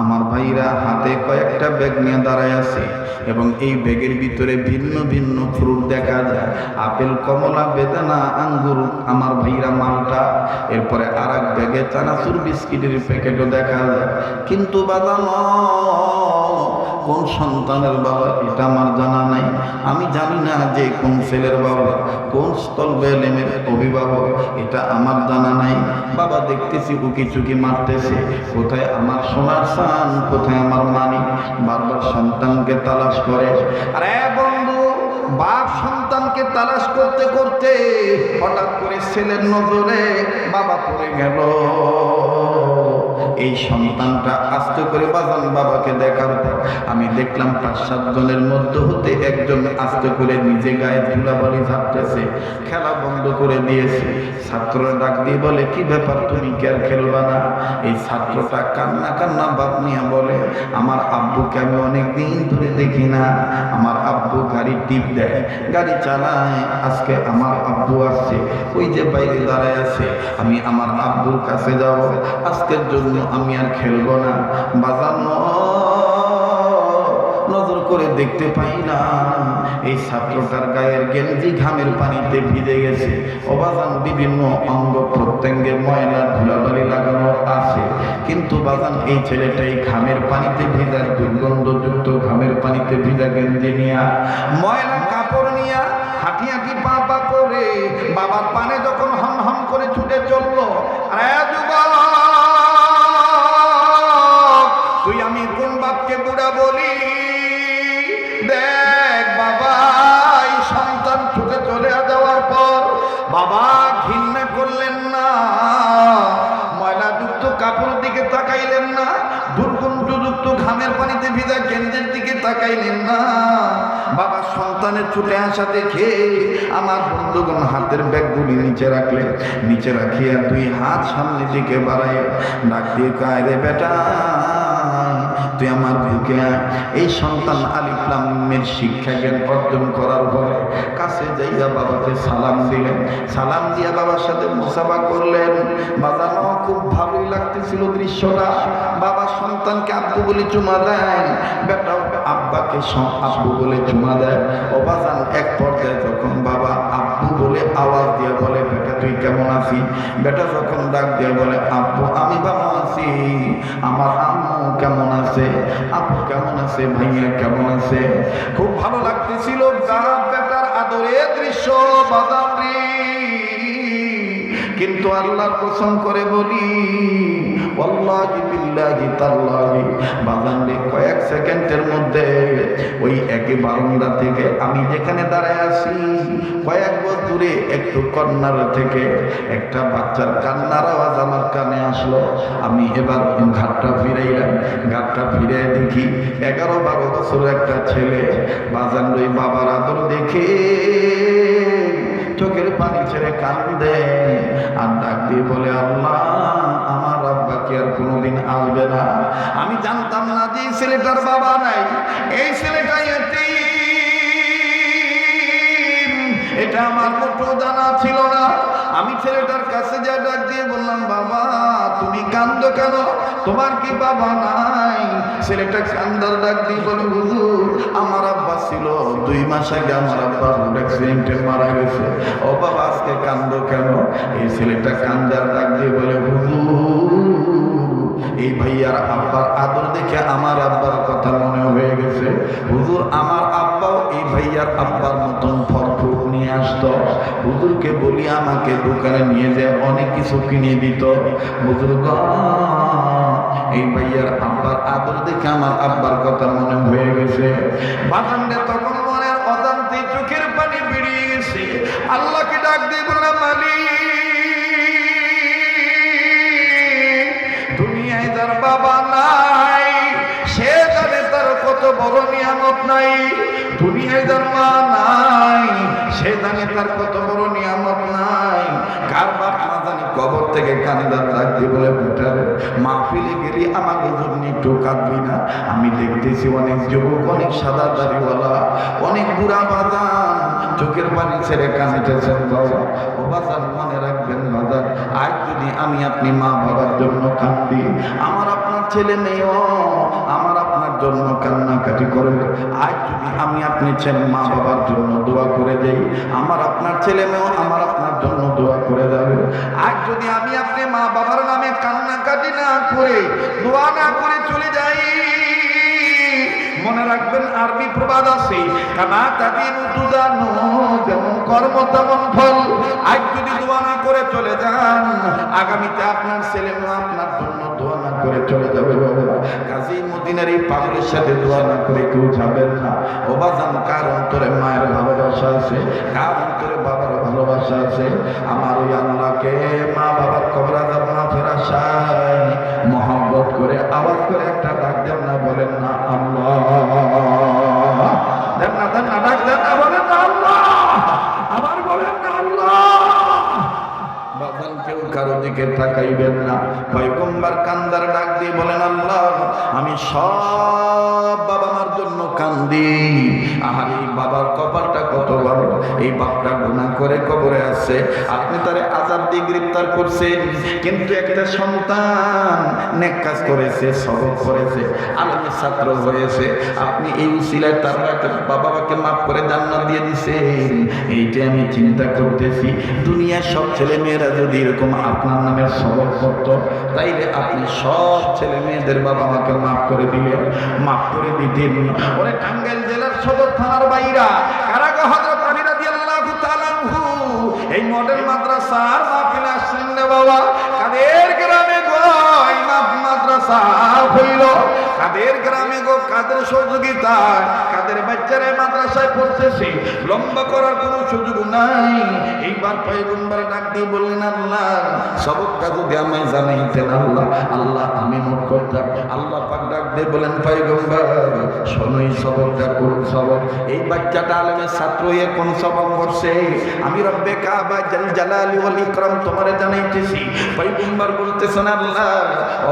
A: আমার ভাইরা হাতে কয়েকটা ব্যাগ নিয়ে দাঁড়ায় আছে এবং এই ব্যাগের ভিতরে ভিন্ন ভিন্ন ফ্রুট দেখা যায়, আপেল, কমলা, বেদানা, আঙ্গুর, আমার ভাইরা মালটা। এরপরে আর এক ব্যাগে চানাচুর বিস্কিটের প্যাকেটও দেখা যায়। কিন্তু বাদানো কোন সন্তানের বাবা এটা আমার জানা নাই। আমি জানি না যে কোন ছেলের বাবা, কোন স্থলবে এলেমের অভিভাবক, এটা আমার জানা নাই। বাবা দেখতেছি উকি চুকি মারতেছে, কোথায় আমার সোনার সান, কোথায় আমার মানি। বারবার সন্তানকে তালাশ করে। আরে বন্ধু, বাপ সন্তানকে তালাশ করতে করতে হঠাৎ করে ছেলের নজরে বাবা পড়ে গেল। এই সন্তানটা আস্তে করে বাজান বাবাকে দেখার পর আমি দেখলাম 5-7 জনের মধ্যে হতে একজন আস্তে করে নিজে গায়ে ধুলাবালি ঝাড়তেছে, খেলা বন্ধ করে দিয়েছে। ছাত্ররা ডাক দিয়ে বলে, কি ব্যাপার, তুমি কি আর খেলবা না? এই ছাত্রটা কান্না কান্না বাপ নিয়ে বলে, আমার আব্বুকে আমি অনেক দিন ধরে দেখি না। আমার আব্বু গাড়ি টিপ দেয়, গাড়ি চালায়, আজকে আমার আব্বু আসছে, ওই যে বাইরে দাঁড়ায় আছে, আমি আমার আব্বুর কাছে যাব, আজকের জন্য আমি আর খেলবো না। বাজানো নজর করে দেখতে পাইলাম এই ছাত্রটার গায়ের গেঞ্জি ঘামের পানিতে ভিজে গেছে। অবাজান বিভিন্ন অঙ্গ প্রত্যঙ্গে ময়লা ধুলাবালি লাগানো আছে, কিন্তু বাজান এই ছেলেটাই ঘামের পানিতে ভিজা, দুর্গন্ধযুক্ত ঘামের পানিতে ভিজা গেঞ্জি নিয়া, ময়লা কাপড় নিয়া হাঁটি হাঁটি পা পা করে বাবার পানে যখন হম হম করে ছুটে চললো। তুই আমি কোন বাপকে বুড়া বলি? দেখ বাবা, এই সন্তান ছুটে চলে যাওয়ার পর বাবা ঘৃণা করলেন না, ময়লাযুক্ত কাপড় দিকে তাকাইলেন না, দুর্গন্ধযুক্ত ঘামের পানিতে ভিজা গেঞ্জের দিকে তাকাইলেন না। বাবা সন্তানের ছুটে আসা দেখে আমার বন্ধুগণ হাতের ব্যাগগুলি নিচে রাখলেন, নিচে রাখিয়া দুই হাত সামনে দিকে বাড়াইয়া ডাক দিয়ে কয়, রে বেটা তুই আমার বুকে আয়। এই সন্তান আলিফ লাম মিমের শিক্ষা জ্ঞান অর্জন করার পরে কাছে যাইয়া বাবাকে সালাম দিলেন, সালাম দিয়া বাবার সাথে মুসাফা করলেন। বাজানো খুব ভালোই লাগতেছিল দৃশ্যটা। বাবা সন্তানকে আব্বু বলে চুমা দেন, বেটাও আব্বাকে আব্বু বলে চুমা দেয়। ও বাজান এক পর্যায়ে যখন বাবা আব্বু বলে আওয়াজ দিয়ে বলে, বেটা তুই কেমন আছিস, বেটা যখন ডাক দিয়ে বলে, আব্বু আমি ভালো আছি, আমার আম্মু কেমন আছে, আপু কেমন আছে, ভাইয়া কেমন আছে, খুব ভালো লাগতেছিল। বাপ বেটার আদরের দৃশ্য বাজান রে। কিন্তু আল্লাহর কসম করে বলি, ওয়াল্লাহি বিল্লাহি তাল্লাহি বাজান রে, কয়েক সেকেন্ডের মধ্যে ওই একই বারান্দা থেকে আমি যেখানে দাঁড়ায় আছি কয়েক বছর দূরে একটু কর্নার থেকে একটা বাচ্চার কান্নার আওয়াজ আমার কানে আসলো। আমি এবার ঘাটটা ফিরাইলাম, ঘাটটা ফিরে দেখি 11-12 বছরের একটা ছেলে বাজান রে বাবার আদর দেখে চোখের পানি ছেড়ে কান্দে আর ডাক দিয়ে বলে, আল্লাহ আমার আব্বা কি আর কোনোদিন আসবে না। আমি জানতাম না যে এই ছেলেটার বাবা নাই, এই ছেলেটা এতিম, এটা আমার মোটেও জানা ছিল না। আমি ছেলেটার কাছে যা ডাক দিয়ে বললাম, বাবা তুমি কান্দো কেন, তোমার কি বাবা নাই? ছেলেটা কান্দার ডাক দিয়ে বলে, হুজুর আমার আব্বা ছিল, 2 মাস আগে আমার আব্বা রোড অ্যাক্সিডেন্টে মারা গেছে। ও বাবা আজকে কান্দো কেন? এই ছেলেটা কান্দার ডাক দিয়ে বলে, হুজুর এই ভাইয়ার আব্বার আদর দেখে আমার আব্বার কথা মনে হয়ে গেছে। হুজুর আমার আব্বাও এই ভাইয়ার আব্বার মতন ফরফুট নিয়ে আসতো, হুজুরকে বলি আমাকে দোকানে নিয়ে যায় অনেক কিছু কিনে দিত। হুজুর এই ভাইয়ার আব্বার আদর দেখে আমার আব্বার কথা মনে হয়ে গেছে। বাগানটা তখন মনের অজান্তে চোখের পানি বেরিয়ে গেছে। আল্লাহকে ডাক দিয়ে বললাম, মালিক দুনিয়ায় যার বাবা নাই সে জানে তার কত বড় নিয়ামত নাই, দুনিয়ায় যার মা নাই সে জানে তার কত বড় নিয়ামত নাই। কার বাপ না জানি কবর থেকে কান্দার ডাক দিয়ে বলে, বেটারে মাহফিলে গেলি আমাকে জন্য একটু কাঁদবি না? আমি দেখতেছি অনেক যুবক, অনেক সাদা দাড়িওয়ালা, অনেক বুড়া বাজান চোখের পানি ছেড়ে কাঁদিতেছেন। বাবা ও বাজান মনে রাখবেন বাজান, আজ যদি আমি আপনি মা বাবার জন্য কাঁদি, আমার আপনার ছেলে মেয়েও আমার আপনার জন্য কান্নাকাটি করবে। আজ যদি আমি আপনি মা বাবার জন্য দোয়া করে দেই, আমার আপনার ছেলে মেয়েও আমার আপনার জন্য দোয়া করে যাবে। আজ যদি আমি আপনি মা বাবার নামে কান্নাকাটি না করে দোয়া না করে চলে যাই, মনে রাখবেন আরবি প্রবাদ আছে, কামা তাদিনু তুদানু, যেমন কর্ম তেমন ফল। আজ যদি দোয়া না করে চলে যান, আগামীতে আপনার ছেলে মেয়ে আপনার জন্য দোয়া না করে চলে যাবে। কাজী মদিনার এই পাগলের সাথে দোয়া না করে কেউ যাবেন না। ও বাজান কার অন্তরে মায়ের ভালোবাসা আছে, কার অন্তরে বাবার ভালোবাসা আছে, আমার ওই আল্লাহকে মা বাবার কবর আযাব মাফের আশায় মহব্বত করে আওয়াজ করে একটা ডাক দেন না, বলেন না আল্লাহ, দেন না ডাক দেন না, বলেন না আল্লাহ, আবার বলেন না আল্লাহ। বাজান কেউ কারো দিকে তাকাইবেন না। পয়গম্বর কান্দার ডাক দিয়ে বলেন, আল্লাহ আমি সব বাবা মার জন্য কান্দি। আর এই বাবার কপালটা কত বড়, এই বাপটা গুনাহ করে কবরে আছে, আপনি তারে আযাব দিয়ে গ্রেফতার করছেন, কিন্তু একটা সন্তান নেক কাজ করেছে, সবর করেছে, আলেমের ছাত্র হয়েছে, আপনি এই উসিলায় তার বাবা মাকে মাফ করে জান্নাত দিয়ে দিছেন। এইটা আমি চিন্তা করতেছি, দুনিয়ার সব ছেলে মেয়েরা যদি এরকম আপনার নামের সবর করতো, তাইলে আপনি সব ছেলে মেয়েদের বাবা মাকে মাফ করে দিলেন, মাফ করে দিতেন। ওরে টাঙ্গাইল জেলার সদর থানার বাইরা কারাগাহ হযরত আলী রাদিয়াল্লাহু তাআলা আনহু এই মডেল মাদ্রাসার মাহফিলে আসলেন না বাবা। কাদের গ্রামে গো এই মাদ্রাসা হইল, কাদের গ্রামে গো, কাদের সহযোগিতায়, কাদের বাচ্চারা মাদ্রাসায় পড়তেছে, লম্বা করার কোনো সুযোগ নাই। এই এইবার পয়গম্বর ডাক দিয়ে বললেন, আল্লাহ সবকটা যদি আমায় জানাইতেন আল্লাহ, আল্লাহ আমি নোট করতাম। আল্লাহ পাক ডাক দিয়ে বলেন, পয়গম্বর শোনো এই সবকটা কোন সবক? এই বাচ্চাটা আলেমের ছাত্র হয়ে কোন সবক করছে আমি রব্বে কাবা জাল জালালি ওয়াল ইকরাম তোমারে জানাইতেছি। পয়গম্বর বলতেছেন, আল্লাহ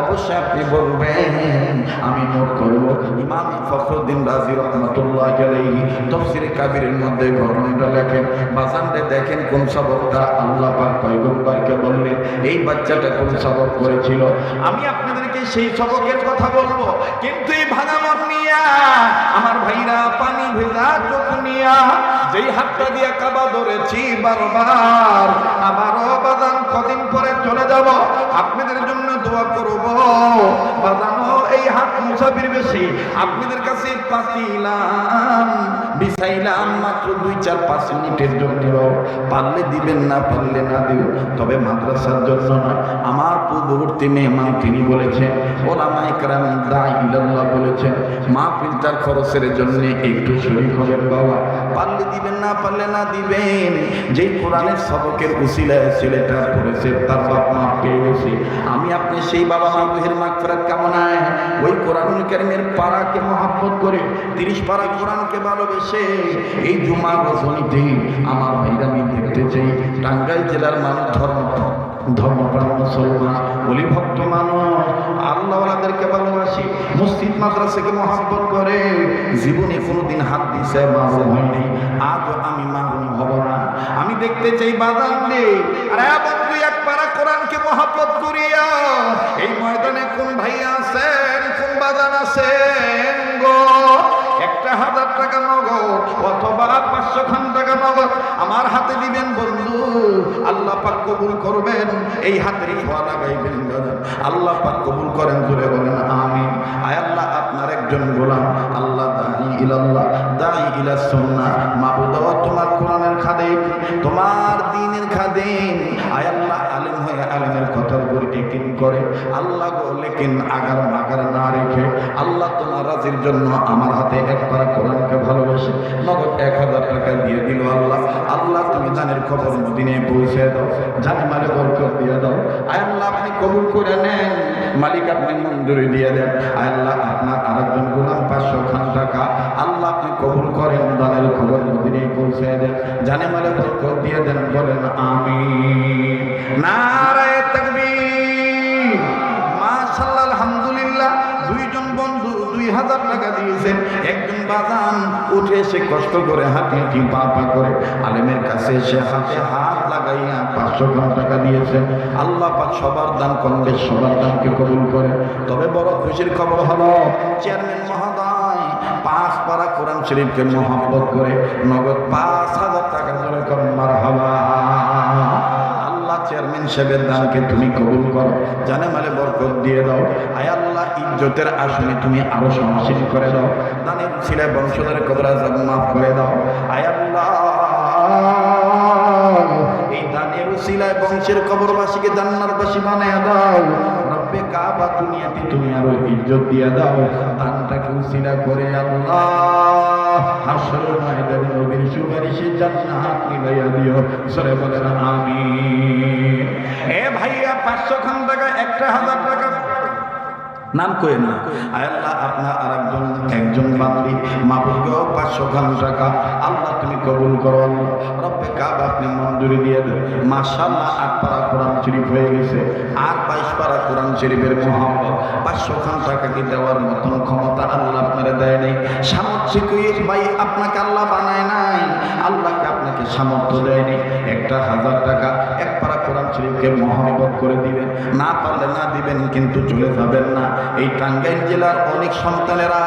A: অবশ্যই আপনি বলবেন, আমি নোট করব। ইমাম ফখরুদ্দিন রাজি রহমাতুল্লাহ আলাইহি তাফসীরে কাবীরের মধ্যে ঘটনাটা লেখেন। বাজানরে দেখেন কোন সবকটা আল্লাহ পাক পয়গম্বরকে বললেন, এই বাচ্চাটা কোন সবক করেছিল। আমি আপনাদেরকে সেই সবকের কথা বলবো, কিন্তু এই ভাঙা মন নিয়া আমার ভাইরা পানি ভেজা চোখ নিয়া যেই হাতটা দিয়ে কাবা ধরেছি বারবার, আবারও বাজান কদিন পরে চলে যাব, আপনাদের জন্য দোয়া করব। বাজানো এই হাত মুসাফির বেশি আপনাদের কাছে পাতিলাম বিছাইলাম মাত্র 2-4-5 মিনিটের জন্য, পারলে দিবেন না পারলে না দিও, তবে মাদ্রাসার জন্য না। আমার পূর্ববর্তী মেহমান তিনি বলেছেন, ওলামায়ে কেরাম দাঈ ইলাল্লাহ বলেছেন, মাহফিলটার খরচের জন্য একটু শরীক হবেন বাবা, পারলে দিবেন না পারলে না দিবেন। যেই কোরআনের সবকের উসিলায় ছেলেটা পড়েছে তার বাপ মা পেয়ে গেছে, আমি আপনি সেই বাবা মা রুহের মাগফিরাত কামনায় ওই কোরআনুল কারীমের পারাকে মহব্বত করে 30 পারা কোরআনকে ভালোবেসে এই জুমা রজনীতে আমার ভাইরা আমি দেখতে চাই টাঙ্গাইল জেলার মানুষ ধর্মপ্রাণ মুসলমান ওলি ভক্ত মানুষ আল্লাহওয়ালাদেরকে ভালোবাসি, মসজিদ মাদ্রাসাকে মহব্বত করে, জীবনে কোনোদিন হাত দিছে মাহরুম হয়নি, আজও আমি মাহরুম হব না। আমি দেখতে চাই বাজান দে আরে বন্ধু এক পারা কোরআনকে মহব্বত করিয়া এই ময়দানে কোন ভাই আছেন, কোন বাজান আছেন গো, 1000 টাকা নগদ অথবা 500 খান টাকা নগদ আমার হাতে দিবেন বন্ধু, আল্লাহ পাক কবুল করবেন। এই হাতের ছোঁয়া লাগাইবেন বাজান, আল্লাহ পাক কবুল করেন, জোরে বলেন আমিন। আয় আল্লাহ আপনার একজন গোলাম, আল্লাহ দাঈ ইলাল্লাহ দাঈ ইলা সুন্নাহ, মাবুদ তোমার কোরআনের খাদেম, তোমার দ্বীনের খাদেম। আয় আল্লাহ আলেম হয়ে আলেমের কথার উপর ইকিন করে আল্লাহ গো, লেকিন আগার মাগার না রেখে আল্লাহ তোমার রাজির জন্য আমার হাতে এক পারা কোরআনকে ভালোবেসে নগদ 1000 টাকা দিয়ে দিল। আল্লাহ আল্লাহ তুমি জানের খবর মদিনায় পৌঁছে দাও, জানে মালে বরকত দিয়ে দাও। আয় আল্লাহ আপনি কবুল করে নেন, মালিক আপনি মঞ্জুরি দিয়ে দেন। আয় আল্লাহ আপনার আরেকজন গোলাম 500 খান টাকা আল্লাহ আপনি কবুল করেন, জানের খবর মদিনায় পৌঁছে দেন, জানে মালে বরকত দিয়ে দেন, বলেন আমিন। নারায়ে তাকবীর, মাশাআল্লাহ, আলহামদুলিল্লাহ। 2 জন বন্ধু 2000 টাকা দিয়েছেন, একজন বাজান উঠে এসে কষ্ট করে হাঁটি হাঁটি পা পা করে আলেমের কাছে এসে হাতে হাত লাগাইয়া 500 টাকা দিয়েছেন। আল্লাহ পাক সবার দান কম বেশ সবার দানকে কবুল করে। তবে বড় খুশির খবর হলো চেয়ারম্যান মহোদয় 5 পারা কোরআন শরীফকে মহব্বত করে নগদ 5000 টাকা জোরে করেন মারহাবা। চেয়ারম্যান সাহেবের দানকে তুমি কবুল করো, জানে মালে বরকত দিয়ে দাও। আয় আল্লাহ ইজ্জতের আসনে তুমি আরো সমাসীন করে দাও, দানের ছিলা বংশধরের কবর আযাব মাফ করে দাও। আয় আল্লাহ এই দানের উসিলায় বংশের কবরবাসীকে জান্নাতবাসী বানায় দাও। রব্বে কাবা দুনিয়াতে তুমি আরো ইজ্জত দিয়ে দাও, দানটাকে উসিলা করে আল্লাহ হাসরের ময়দানে নবীর সুপারিশে জান্নাত মিলাইয়া দিও, সরে বলেন আমিন। এ ভাইয়া 500 খান টাকা 1000 টাকা নাম কইেন না। আয় আল্লাহ আপনার একজন বান্দি মাহবুবকে 500 খান টাকা আল্লাহ তুমি কবুল করো, রব্বে কাবা আপনি মঞ্জুরি দিয়ে দেন। মাশাআল্লাহ 8 পারা কোরআন শরীফ হয়ে গেছে, আর 22 পারা কোরআন শরীফের মহব্বত 500 খান টাকা কি দেওয়ার মতন ক্ষমতা আল্লাহ আপনারে দেয় নাই। সামর্থ্য ভাই আপনাকে আল্লাহ বানায় নাই, আল্লাহকে আপনাকে সামর্থ্য দেয় নাই। 1000 টাকা 1 পারা কোরআন শরীফকে মহব্বত করে দিবেন, না পারলে না দিবেন, কিন্তু চলে যাবেন না। এই টাঙ্গাইল জেলার অনেক সন্তানেরা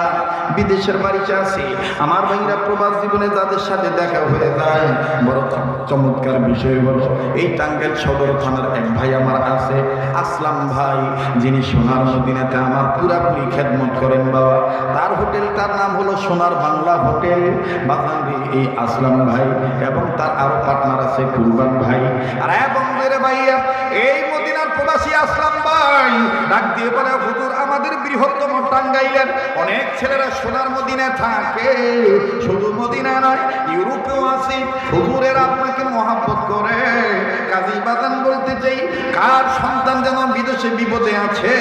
A: বিদেশের বাড়িতে আছে, আমার ভাইরা প্রবাস জীবনে যাদের সাথে দেখা হয়ে যায়, বড় চমৎকার বিষয় হলো এই টাঙ্গাইল সদর থানার এক ভাই আমার আছে, আসলাম ভাই, যিনি সোনার মদিনাতে আমার পুরাপুরি খেদমত করেন বাবা। তার হোটেলটার নাম হলো সোনার বাংলা হোটেল। বাজানবি এই আসলাম ভাই এবং তার আরো পার্টনার আছে কুরবান ভাই। আর এবং ভাইয়া এই মদিনার প্রবাসী আসলাম ভাই ডাক দিয়ে বলে, হুজুর আমাদের বৃহত্তম টাঙ্গাইলের অনেক ছেলেরা সোনার মদিনায় থাকে, শুধু মদিনা নয় ইউরোপেও আছে, হুজুরের আপনাকে মহব্বত করে, আমি বাগান বলতে চাই, কার সন্তান যেন বিদেশে বিপদে আছে,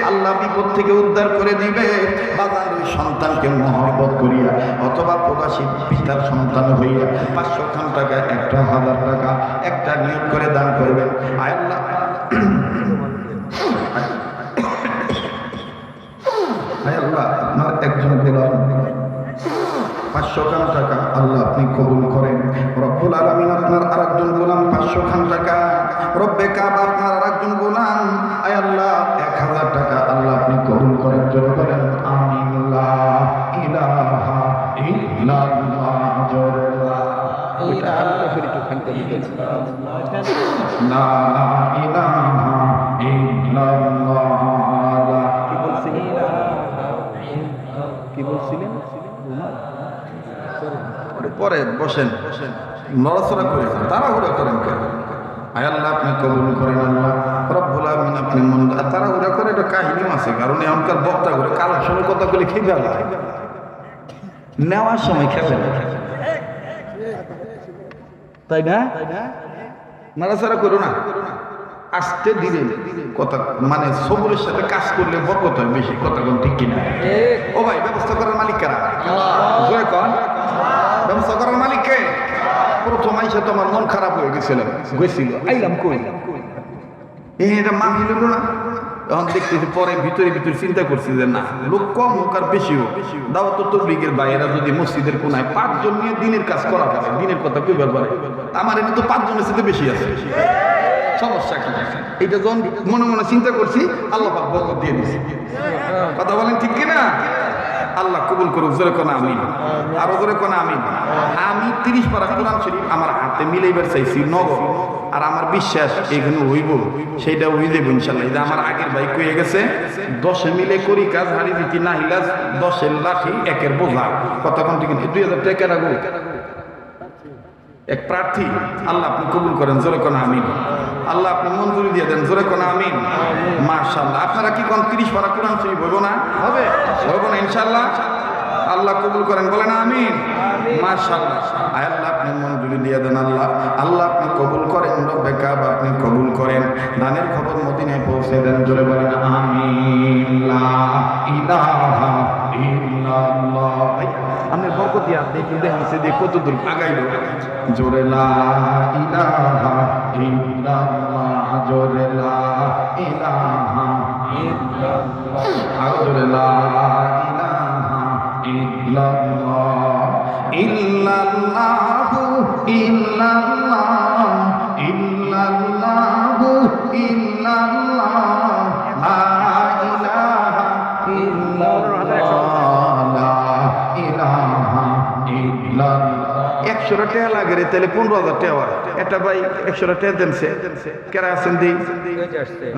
A: আল্লাহ বিপদ থেকে উদ্ধার করে দিবে। বাগান ওই সন্তানকে মহব্বত করিয়া অথবা প্রবাসী পিতার সন্তান হইয়া 500 খান টাকা, 1,000 টাকা একটা নিয়োগ করে দান করবেন। আয় আল্লাহ, আয় আল্লাহ, আপনার একজন গোলাম 500 খান টাকা আল্লাহ আপনি কবুল করেন। রব্বুল আলামিন আপনার আরেকজন গোলাম 500 খান টাকা, রব্বে কাবা আপনার আরেকজন গোলাম আয় আল্লাহ 1000 টাকা আল্লাহ আপনি কবুল করেন। জোরে বলেন আমিন। লা ইলাহা ইল্লাল্লাহ, জোরে লা ইলাহা ইল্লাল্লাহ। কি বলছিলেন? পরে বসেন, নড়াচড়া করে তাড়াহুড়া করেন কেন? আয় আল্লাহ আপনি কবুল করেন। আল্লাহ রব্বুল আমিন আপনি মন তাড়াহুড়া করে, এটা কাহিনীও আছে, কারণ এমনকার বক্তা করে কারোর সময় কথাগুলি খেয়ে ফেলা, নেওয়ার সময় খেবে না, তাই না? নাড়াচাড়া করো না, আসতে দিলেন কথা, মানে সবুরের সাথে কাজ করলে বরকত হয় বেশি। কথা কোন ঠিক কিনা? ও ভাই, ব্যবস্থা করার মালিক কারা? জয় কন, ব্যবস্থা করার মালিক কে? প্রথম আইসা তো আমার মন খারাপ হয়ে গেছিল, আইলাম কই এটা মা মিল না। তখন দেখতেছি পরে ভিতরে ভিতরে চিন্তা করছি যে না, লোক কম হোক আর বেশি হোক, দাওয়াত তবলীগের ভাইয়েরা যদি মসজিদের কোনায় 5 জন নিয়ে দিনের কাজ করা পারে, দিনের কথা কইবার পারে, আমার এটা তো 5 জনের সাথে বেশি আছে, সমস্যা কি? এইটা যখন মনে মনে চিন্তা করছি, আল্লাহ পাক বরকত দিয়ে দিয়েছে। কথা বলেন ঠিক কিনা? আল্লাহ কবুল করুক। জোরে কোন আমিন, আরো জোরে কোন আমিন। আমি 30 পারা কোরআন শরীফ আমার হাতে মিলাইবার চাইছি নগদ, আর আমার বিশ্বাস এখানে হইব, সেইটা হয়ে যাবো ইনশাল্লাহ। এটা আমার আগের ভাই কয়ে গেছে, 10 মিলে করি কাজ, হারি দিতি না হিলাস, 10 লাঠি 1 বোঝা। কথা কোন ঠিক? 2000 টাকা রাখবো এক প্রার্থী, আল্লাহ আপনি কবুল করেন। জোরে কোন আমিন। আল্লাহ আপনি মঞ্জুরি দিয়ে দেন। জোরে কোন আমিন। মাশাআল্লাহ। আপনারা কি কোন 30 পারা কোরআন শরীফ হইব না? হবে, হইব না ইনশাআল্লাহ? আল্লাহ কবুল করেন, বলেন আমিন। মাশাআল্লাহ। আয় আল্লাহ আপনি মঞ্জুরি দিয়ে দেন। আল্লাহ, আল্লাহ আপনি কবুল করেন। রব্বে কাবা আপনি কবুল করেন। দানের খবর মদিনায় পৌঁছে দেন। জোরে বলেন আমিন। লা ইলাহা ইল্লাল্লাহ। আমি বরকত দিয়া দেখি দেখছি যে কত দূর আগাইলো। জোরে লা ইলাহা ইল্লাল্লাহ, জোরে লা ইলাহা ইল্লাল্লাহ, আর জোরে লা ইলাহা ইল্লাল্লাহ, ইল্লাল্লাহু ইল্লাল্লাহ, ইল্লাল্লাহু ইল্লাল্লাহ, লা ইলাহা ইল্লাল্লাহ, ইলাহা ইল্লাল্লাহ। 100 টাকা লাগে রে, তাহলে 15,000 টাকা। এটা ভাই 100 টাকা দেনছে, কেরা আছেন দিই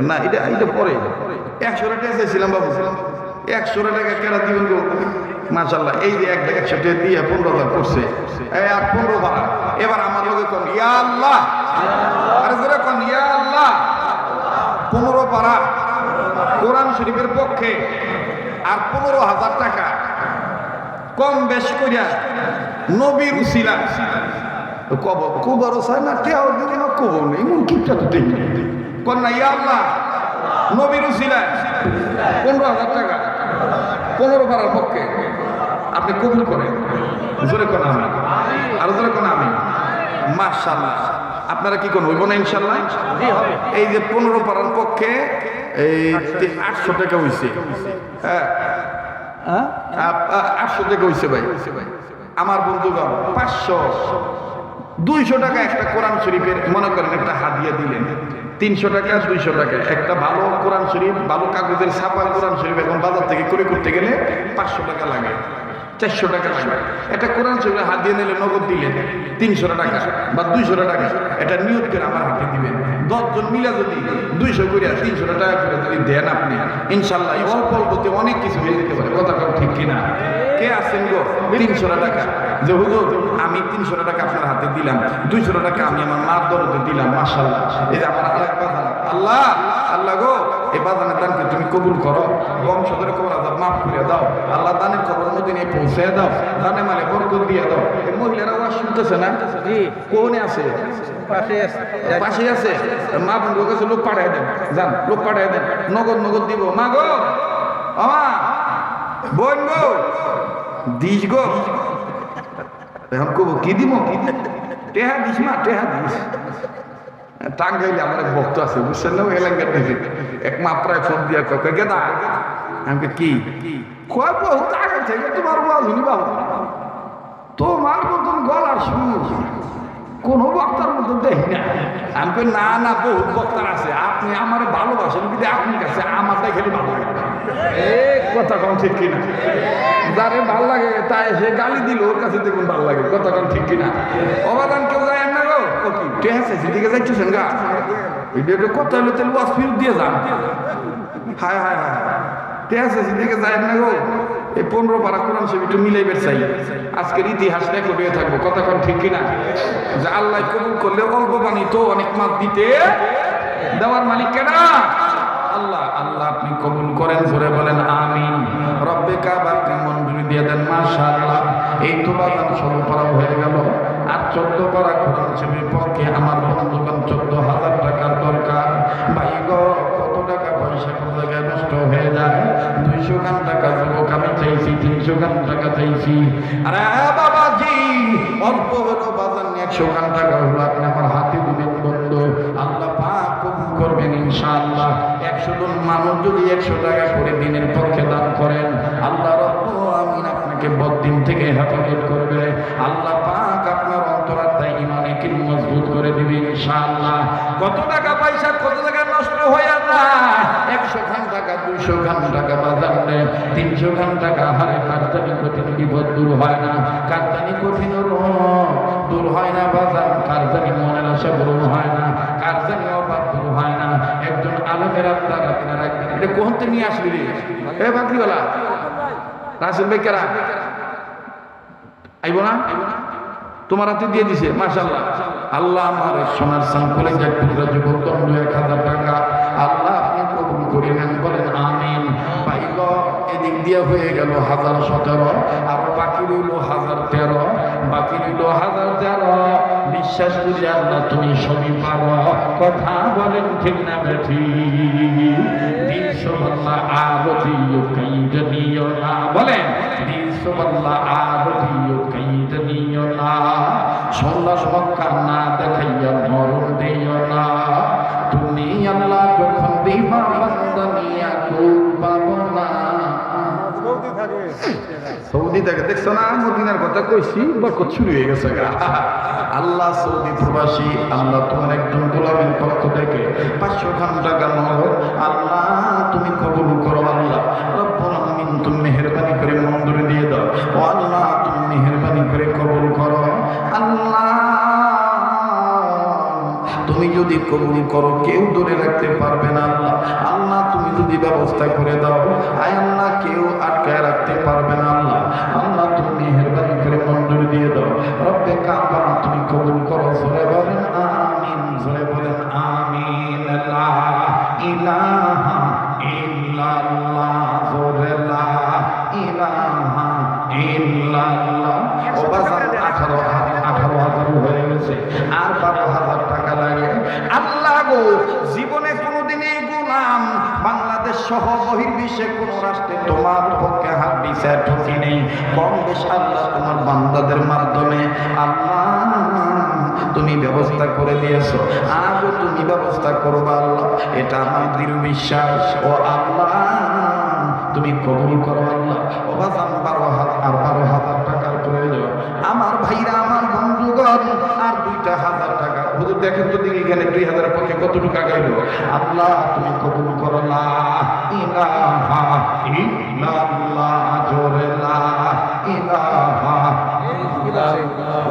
A: না, এটা এটা পরে 100 টাকা চাইছিলাম বাবু, 100 টাকা কেরা দিবেন গো? মাশাআল্লাহ, এই যে 100 টাকা দিয়ে 15,000 করছে, আর 15 ভাড়া। এবার আমার লোকে কোন ইয়া আল্লাহ, আরে জোরে কোন ইয়া আল্লাহ। 15 ভাড়া কোরআন শরীফের পক্ষে, আর 15,000 টাকা কম বেশ করিয়া নবীর উসিলা কব কুবারও চায় না, টেও দিবে না, কব নেই, এমন কিপটা তো দেখি কন না ইয়া আল্লাহ। নবীর উসিলা 15,000 টাকা 15 পারার পক্ষে আপনি কবুল করেন। জোরে কোন আমি, আরো জোরে কোন আমি। মাশাআল্লাহ। আপনারা কি কোন হইব না ইনশাআল্লাহ? এই যে 15 পারার পক্ষে এই 800 টাকা হইছে। হ্যাঁ, 800 টাকা হইছে ভাই। আমার বন্ধুগণ 500 200 টাকা একটা কোরআন শরীফের মনে করেন একটা হাদিয়া দিলেন। 300 টাকা 200 টাকা একটা ভালো কোরআন শরীফ, ভালো কাগজের ছাপা কোরআন শরীফ এখন বাজার থেকে ক্রয় করতে গেলে 500 টাকা লাগে, 400 টাকা লাগে। একটা কোরআন শরীফ হাদিয়া নিলে নগদ দিলেন 300 টাকা বা 200 টাকা, এটা নিয়ত করে আমার হাতে দিবেন। 10 জন মিলা যদি 200 করে 300 টাকা করে যদি দেন আপনি, ইনশাআল্লাহ এই অল্প অল্পতে অনেক কিছু হয়ে যেতে পারে। কথা ঠিক কিনা? কে আছেন গো 300 টাকা যে হুজুর আমি 300 টাকা আপনার হাতে দিলাম, 200 টাকা আমি আমার মার দরদে দিলাম। মাশাআল্লাহ, এই যে আমার আরেক বাজান, আল্লাহ আল্লাহ গো এই বাজানের দানকে তুমি কবুল করো, বংশধরে কবর আজাব মাফ করে দাও, আল্লাহ দানের খবর মদিনায় পৌঁছে দাও, দানে মালে বরকত দিয়ে দাও। এই মহিলারা ওয়াজ শুনতেছে না? কোনে আছে? পাশে আছে। মা বন্ধুর কাছে লোক পাঠায় দেন, যান লোক পাঠায় দেন, নগদ নগদ দিব। মা গো, আমা বোন গো, দিস গো, এখন কব কি দিব? টেহা দিস মা, টেহা দিস। টাঙ্গাইলে আমার এক ভক্ত আছে, বুঝছেন না? ওই এলাকার দিকে এক মা প্রায় ফোন দিয়া কে গেদা, আমাকে কি কয় বহুত আগে থেকে তোমার ওয়াজ শুনি বাবু, তোমার মতন গলার সুর কোনো বক্তার মতন দেখি না। আমি না না, বহুত বক্তার আছে, আপনি আমার ভালোবাসেন কিন্তু আপনার কাছে আমারটাই খেলে ভালো লাগে। কথা কম ঠিক কিনা? যারে ভাল লাগে তাই সে গালি দিল, ওর কাছে দেখুন ভাল লাগে। কথা কম ঠিক কিনা? অবাদান কেউ যায় না গো, ও কি টেহা চাইছে দিকে যাইতেছেন গা? এটা কথা হলো তাহলে ওয়াজ ফিরত দিয়ে যান। হায় হায় হায়, টেহা চাইছে দিকে যায় না গো। এই 15 পারা কোরআন শরীফ একটু মিলাইবার চাই, আজকের ইতিহাস রেকর্ড হয়ে থাকবো। কথা কম ঠিক কিনা? যে আল্লাহ কবুল করলে অল্প পানি তো অনেক মাছ দিতে দেওয়ার মালিক কেনা আল্লাহ। আল্লাহ আপনি কবুল করেন, জোরে বলেন আমিন। রব্বে কাবাকে মঞ্জুরি দিয়ে দেন। মাশাআল্লাহ, এই তো বাজান 16 পারা হয়ে গেল, আর 14 পারা কোরআন শরীফের পক্ষে আমার বন্ধুগণ 14,000 টাকার দরকার। ভাই গো, কত টাকা পয়সা কোন জায়গায় নষ্ট হয়ে যায়। 200 গান টাকা যুবক আমি চাইছি, 300 গান টাকা চাইছি। আরে বাবাজি, অল্প হলো বাজান, 100 গান টাকা হলো আপনি আমার হাতে দিবেন বন্ধু। আল্লাহ পাক কবুল করবেন ইনশাআল্লাহ। 100 জন মানুষ যদি 100 টাকা করে দিনের পক্ষে দান করেন, আল্লাহ রাব্বুল আমিন আপনাকে বদ্দিন থেকে হেফাজত করবে। আল্লাহ পাক আপনার অন্তরাত্মায় ঈমানে কি মজবুত করে দিবে ইনশাআল্লাহ। কত টাকা পয়সা কত টাকা নষ্ট হয়ে যায়। 100 খান টাকা, 200 খান টাকা বাজার নেয়, 300 খান টাকা হারে কারদানি কঠিন বিপদ দূর হয় না। কারদানি কঠিন রোগ দূর হয় না বাজার, কারদানি মনের আশা পূরণ হয় না, কারদানি অভাব দূর হয় না। একজন আলেমের আপনার আপনারা এটা কোনতে নিয়ে আসবি রে? এ বাকরিওয়ালা রাসেল ভাই কেরা আইব না? তোমার হাতে দিয়ে দিছে, মাশাআল্লাহ। আল্লাহ আমার সোনার সাম্পলে যাক টুকরা যুবক 1000 টাকা আল্লাহ আপনি কবুল করে নেন, বলেন আমিন। পাইল এদিক দিয়ে হয়ে গেল 1017, আর বাকি রইল 1013, বাকি রইল 1013। বিশ্বাস করি আল্লাহ তুমি সবই পারো। কথা বলেন ঠিক না বেঠি? দিশোল্লাহ আরদিও কাইদ নিও না, বলেন দিশোল্লাহ আরদিও কাইদ নিও না। সোনার মক্কা না দেখাইয়া মরণ দিও না। তুমি আল্লাহ যখন দিবা বান্দা নিয়া খুব পাবো না। সৌদি থেকে দেখছো না, মদিনার কথা কইছি, বরকত শুরু হয়ে গেছে। আল্লাহ সৌদি প্রবাসী, আল্লাহ তোমার একজন গোলামের পক্ষ থেকে 500 খান টাকা নগদ আল্লাহ তুমি কবুল করো। আল্লাহ রব্বুল আমিন তুমি মেহেরবানি করে মঞ্জুরি দিয়ে দাও। ও আল্লাহ তুমি মেহেরবানি করে কবুল করো। আল্লাহ তুমি যদি কবুল করো কেউ ধরে রাখতে পারবে না। আল্লাহ আল্লাহ তুমি যদি ব্যবস্থা করে দাও, আয় আল্লাহ কেউ আটকায় রাখতে পারবে না। আল্লাহ আল্লাহ তুমি মেহেরবানি করে মঞ্জুরি দিয়ে দাও। রব্বে কাবা তুমি কবুল করো। জোরে বলেন আমিন, জোরে বলেন আমিন। লা ইলাহা ইল্লাল্লাহ, জোরে লা ইলাহা ইল্লাল্লাহ। ও বাজার 18,000 হয়ে গেছে, আর 12,000 টাকা লাগে। আল্লাহ গো, জীবনে কোনোদিনই গোলাম বাংলাদেশ সহ বহির্বিশ্বে কোন রাষ্ট্রে তোমার পক্ষে হাত বিচার ঠকি নেই। কম বেশ আল্লাহ তোমার বান্দাদের মাধ্যমে আল্লাহ তুমি ব্যবস্থা করে দিয়েছো, আজও তুমি ব্যবস্থা করবা আল্লাহ, এটা আমার দৃঢ় বিশ্বাস। ও আল্লাহ তুমি কবুল করো। আল্লাহ ও বাজান 12,000 টাকার প্রয়োজন। আমার ভাইরা, আমার বন্ধুগণ, আর 2,000 টাকা। হুজুর দেখেন তো দিকে এখানে 2,000 পক্ষে কত টাকা গাইল। আল্লাহ তুমি কবুল করো। লা ইলাহা ইল্লাল্লাহ, জোরে লা ইলাহা ইল্লাল্লাহ।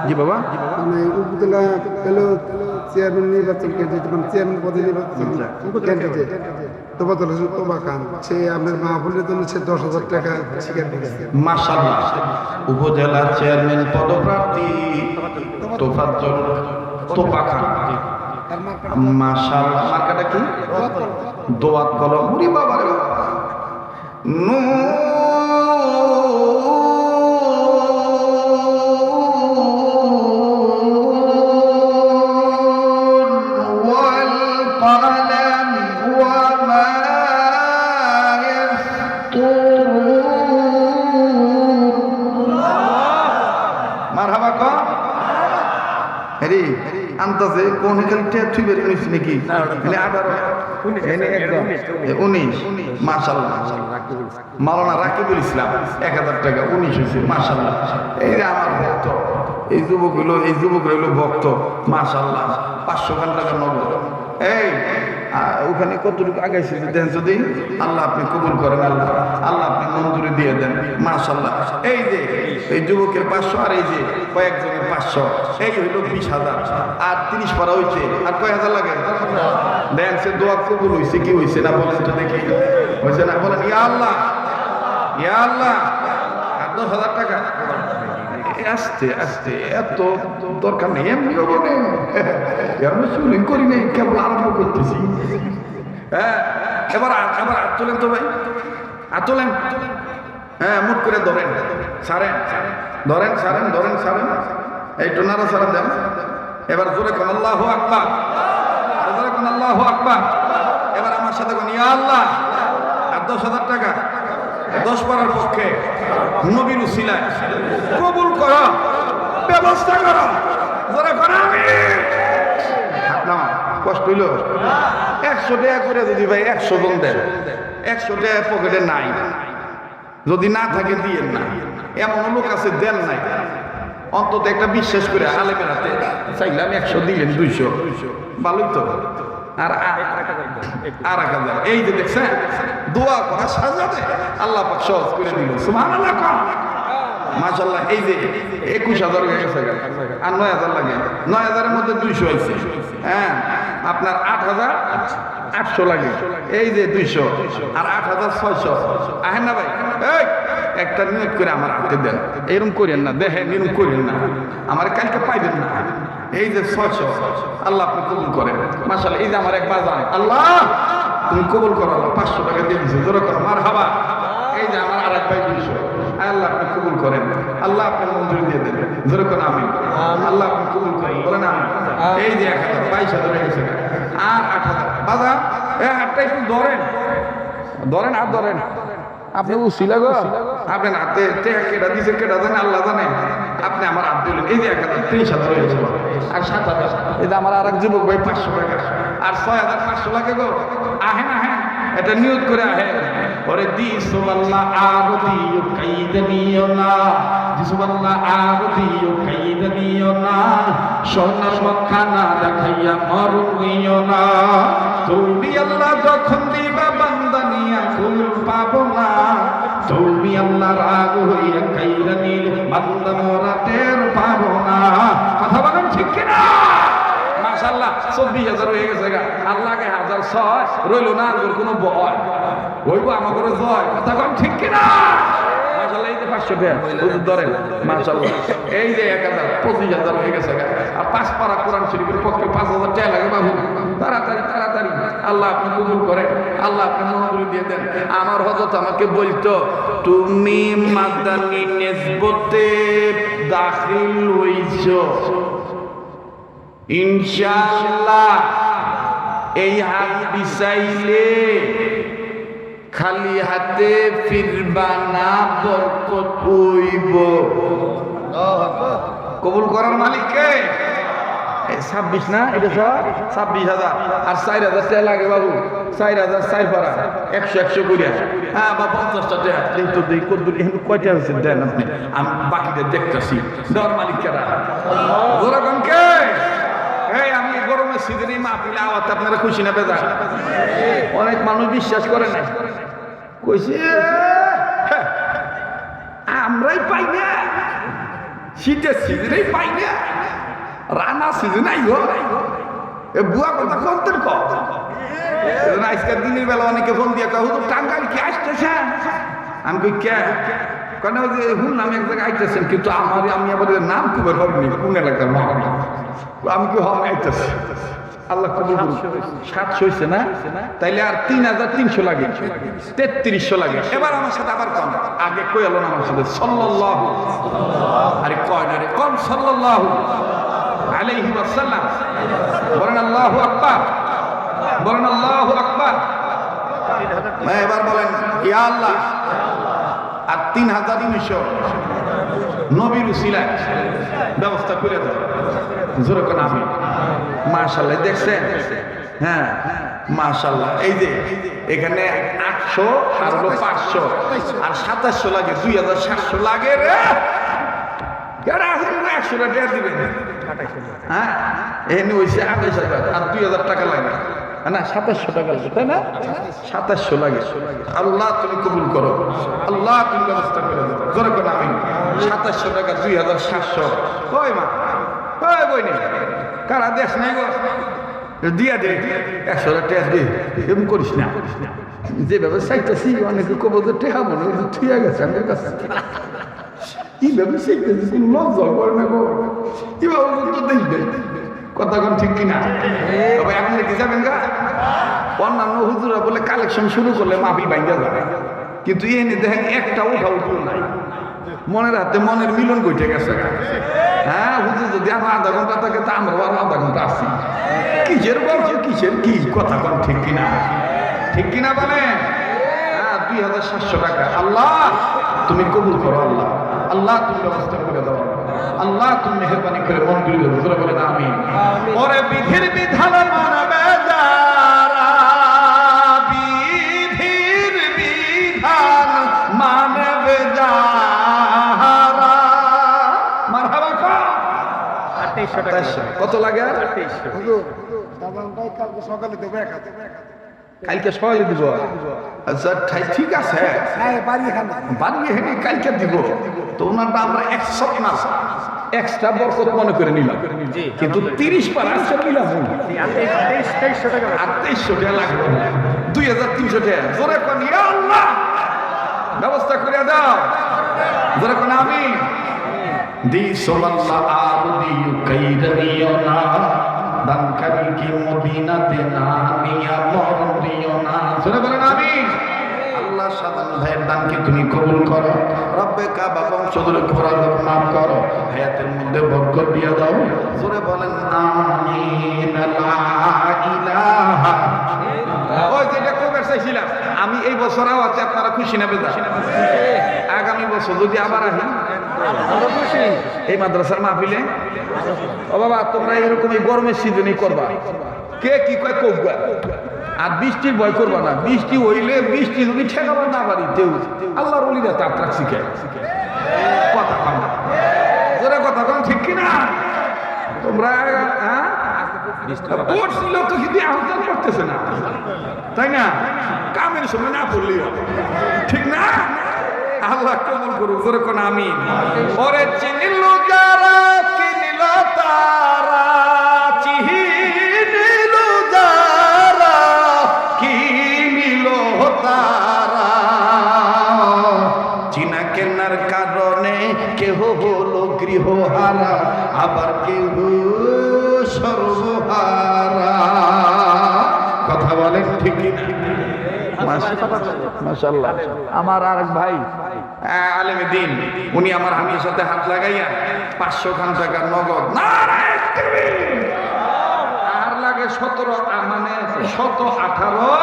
A: জি বাবা,
B: মানে উপজেলা পেল চেয়ারম্যান নির্বাচন ক্যান্ডিডেট, মানে চেয়ারম্যান পদে নির্বাচন ক্যান্ডিডেট তোবাতুল হোসেন তোবা খান, সে আপনার মাহফুলের জন্য সে 10,000 টাকা স্বীকার করেছে।
A: মাশাআল্লাহ। উপজেলা চেয়ারম্যান পদপ্রার্থী তোফাজ্জল তোবা খান, মাশাআল্লাহ। মার্কাটা কি? দোয়াত কলম। ওরে বাবা রে বাবা, والقلم وما يسطرون মারহাবা কর হেরি আন্তাজে কোন হেলতে তুই বের করিস নাকি মানে 18 এনে একদম 19 মাশাআল্লাহ মাওলানা রাকিবুল ইসলাম 1000 টাকা 19 হইছে মাশাআল্লাহ এই যে আমার ভক্ত এই যুবকরা হলো ভক্ত মাশাআল্লাহ 500 টাকা নগদ এই ওখানে কতটুকু আগাইছে দেন যদি আল্লাহ আপনি কবুল করেন আল্লাহ আল্লাহ আপনি মঞ্জুরি দিয়ে দেন মাশাআল্লাহ এই যে এই যুবকের 500 আর এই যে কয়েকজনের 500 এই হইল 20,000 আর 30 পারা হইছে আর কয় হাজার লাগে দেন সে দোয়া কবুল হইছে কি হইছে না বলেন তো দেখি হইছে না বলেন ইয়া আল্লাহ আর 10,000 টাকা আস্তে আস্তে এত দরকার নেই এমনি বলে আমি শুলিং করি নাই কেবল আরম্ভ করতেছি হ্যাঁ এবার হাত তোলেন তো ভাই হাত তোলেন হ্যাঁ মুট করে ধরেন ছাড়েন এই টোনারা ছাড়েন দেন এবার জোরে কোন আল্লাহু আকবার জোরে কোন আল্লাহু আকবার এবার আমার সাথে কোন ইয়া আল্লাহ আর 10,000 টাকা 10 পারার পক্ষে নবীর উসিলায় কবুল করো ব্যবস্থা করো যারা করে আমি কষ্ট হইল 100 টাকা করে যদি ভাই 100 জন দেন 100 টাকা পকেটে নাই যদি না থাকে দিয়েন না এমন লোক আছে দেন নাই অন্তত একটা বিশ্বাস করে আলেমের হাতে চাইলাম 100 দিলেন 200 ভালোই তো আর 1000 এই যে দেখছেন দোয়া করা সাজাবে আল্লাহ পাক সহজ করে দিল সুবহানাল্লাহ মাশাআল্লাহ এই যে 21,000 হয়ে গেছে আর 9,000 লাগে 9,000 এর মধ্যে 200 হইছে হ্যাঁ আপনার 8,800 লাগে এই যে 200 আর 8,600 আহেন না ভাই এই একটা নিয়ত করে আমার হাতে দেন এরকম করেন না দেখেন এরকম করেন না আমার কালকে পাইবেন না এই যে 600 আল্লাহ আপনি কবুল করেন মাশাআল্লাহ এই যে আমার এক বাজান আল্লাহ তুমি কবুল করো আল্লাহ 500 টাকা দিয়ে দিয়েছে জোরে করো মারহাবা এই যে আমার আরেক ভাই 200 আল্লাহ আপনি কবুল করেন আল্লাহ আপনি মঞ্জুরি দিয়ে দেন জোরে করো আমিন আল্লাহ আপনি কবুল করেন বলেন আমিন এই যে 1000 22,000 হয়ে গেছে আর 8,000 বাবা এই হাতটা একটু ধরেন আর ধরেন আপনি উসিলা গো আপনি হাতে কেটা দিয়েছেন কেটা জানে আল্লাহ জানে আপনি আমার হাত দিলেন এই যে 30,000 হয়ে গেছে আর 7,000 এই যে আমার আরেক যুবক ভাই 500 টাকা আর 6,500 লাগে গো আহেন এটা নিয়ত করে আহে ওরে দিসুবাল্লাহ আর দিও কাইদ নিও না দিসুবাল্লাহ আর দিও কাইদ নিও না সোনার মক্কানা দেখাইয়া মরুইও না তুমি আল্লাহ যখন দিবা বান্দা নিয়া ফুল পাবো না তুমি আল্লাহ রাগ হইয়া কাইদ নিলে বান্দা মোরা টের পাবো না কথা বলেন ঠিক কিনা মাশাআল্লাহ 24,000 হয়ে গেছে গা আল্লাহকে 1,006 রইল না আর কোনো ভয় হইব আমার ঘরে জয় কথা কোন ঠিক কিনা মাশাআল্লাহ এই যে 500 টাকা হুজুর ধরেন মাশাআল্লাহ এই যে 1,000 25,000 হয়ে গেছে গা আর 5 পারা কোরআন শরীফের পক্ষে 5,000 টাকা লাগে বাবু তাড়াতাড়ি আল্লাহ আপনি কবুল করেন আল্লাহ আপনি মঞ্জুরি দিয়ে দেন আমার হযরত আমাকে বলতো তুমি মাদানী নিসবতে দাখিল হইছো ইনশাআল্লাহ এই হাত বিছাইলে খালি হাতে ফিরবা না বরকত হইব কবুল করার মালিক কে 26 না এটা স্যার 26,000 আর 4,000 টাকা লাগে বাবু 4,000 4 পারা 100 করিয়া হ্যাঁ বা 50 টাকা এই তো দেই কত এখন কয়টা হইছে দেন আপনি আমি বাকিটা দেখতাছি দেওয়ার মালিক কেডা জোরে কোন কে এই আমি গরমের সিজনে মাহফিলে আওয়াজ আপনারা খুশি না বেজা অনেক মানুষ বিশ্বাস করে না কইছে আমরাই পাই না শীতের সিজনেই পাই না রানা সিজনে আইব এ বুয়া কথা কোনতেন কত আজকের দিনের বেলা অনেকে ফোন দিয়ে কহ টাঙ্গাইল কি আসতেছে আমি কই কে কেন যে শুনলাম এক জায়গায় আইতেছেন কিন্তু আমি আবার নাম খুব হবনি কোন এলাকার আমি কি হম আইতেছি আল্লাহ কবুল করুন। 700 হয়েছে না? তাইলে আর 3300 লাগে, 3300 লাগে। এবার আমার সাথে আবার কম, আগে কই এলো না আমার সাথে সাল্লাল্লাহু, আরে কয় না রে, কম সাল্লাল্লাহু আলাইহি ওয়াসাল্লাম। বলেন আল্লাহু আকবার, বলেন আল্লাহু আকবার। এবার বলেন ইয়া আল্লাহ, আর 3900 নবীর উসিলায় ব্যবস্থা করে দাও। জোরে কোন আমিন। মাশাআল্লাহ, দেখছেন? হ্যাঁ মাশাআল্লাহ। এই যে এখানে 800 আর হলো 500 আর 2700 লাগে, 2700 লাগে রে। কেডা আছে 100 টাকা দিবেন? হ্যাঁ এখানে হইছে 28,000 আর 2000 টাকা লাগে না, 2700 টাকা লাগে, তাই না? 2700 লাগে। আল্লাহ তুমি কবুল করো, আল্লাহ তুমি ব্যবস্থা করে দাও। জোরে কোন আমিন। 2700 টাকা 2700। কই মা, কই বইনি, কারা দেশ নাই গো, দিয়া দে 100 টাকা দে। এমন করিস না, যেভাবে চাইতেছি অনেকে কবো যে টেহা মনে হয় থুয়া গেছে আমার কাছে। কিভাবে চাইতেছি কোনো লজ্জা করে না গো, কিভাবে তো দেখবে কথা কোন ঠিক কিনা? তবে আপনি কি যাবেন গা? অন্যান্য হুজুরা বলে কালেকশন শুরু করলে মাহফিল ভাঙ্গা যাবে, কিন্তু এনে দেখেন একটা উঠা উঠিও নাই। মনের হাতে মনের মিলন ঘটে গেছে। হ্যাঁ হুজুর যদি আমার আধা ঘন্টা থাকে তা আমরা আরো আধা ঘন্টা আসি। কিসের বলছে, কিসের কি কথা কোন ঠিক কিনা? ঠিক কিনা বলে? হ্যাঁ 2700 টাকা। আল্লাহ তুমি কবুল করো, আল্লাহ আল্লাহ তুমি ব্যবস্থা করে দাও, আল্লাহ তুমি মেহেরবানি করে মঞ্জুর করো। জোরে বলেন আমিন। ওরে বিধির বিধান মানবে যারা, বিধির বিধান মানবে যারা, মারহাবা কো। 2800 টাকা। কত লাগে? 2800।
B: হুজুর দাদা ভাই কালকে সকালে দেবো 1000।
A: কালকে সকালে দিব? আচ্ছা ঠিক আছে,
B: বাড়ি এখানে
A: কালকে দিব। তো ওনারটা আমরা 100 না এক্সট্রা বরকত মনে করে নিলাম, কিন্তু 30 পারা নিলাম 2300 টাকা। আর 2300 টাকা লাগবে, 2300 টাকা। জোরে কোন ইয়া আল্লাহ ব্যবস্থা করে দাও। জোরে কোন আমিন। দি সাল্লাল্লাহু আলাইহি কাইদানিও না দান করি কি মদিনাতে না নিয়া মরণ দিও না। জোরে বলেন আমিন। আল্লাহ সাধারণ ভাইয়ের দানকে তুমি কবুল করো, রব্বে কাবা বংশধরে খোরাক মাফ করো, হায়াতের মধ্যে বরকত দিয়ে দাও। জোরে বলেন আমিন। লা ইলাহা। ওই যেটা কবে চাইছিলাম আমি, এই বছর আওয়াজে আপনারা খুশি না বেজা? আগামী বছর যদি আবার আহি এই মাদ্রাসার মাহফিলে, ও বাবা তোমরা এরকম এই গরমের সিজনই করবা, কে কি কয় কববা, আর বৃষ্টির ভয় করবা না। বৃষ্টি হইলে বৃষ্টি যদি ঠেকাবার না পারি কেউ, আল্লাহর ওলিরা তাপ রাখছি কে কথা কম, যারা কথা কম ঠিক কিনা? তোমরা পড়ছিল তো কিন্তু আহ্বান করতেছে না, তাই না? কামের সময় না পড়লেও ঠিক না? আল্লাহ কবুল করুক। জোরে কোন আমিন। ওরে চিনিল যারা কিনিল তারা, চিনিল যারা কিনিল তারা, চিনা কেনার কারণে কেহ হলো গৃহহারা, আবার কেহ সর্বহারা। কথা বলেন ঠিক না? মাশাআল্লাহ। আমার আরেক ভাই আলেমে দিন, উনি আমার হামির সাথে হাত লাগাইয়া 500 খান টাকা নগদ, নারায়ে তাকবীর, আর লাগে 17 মানে 118।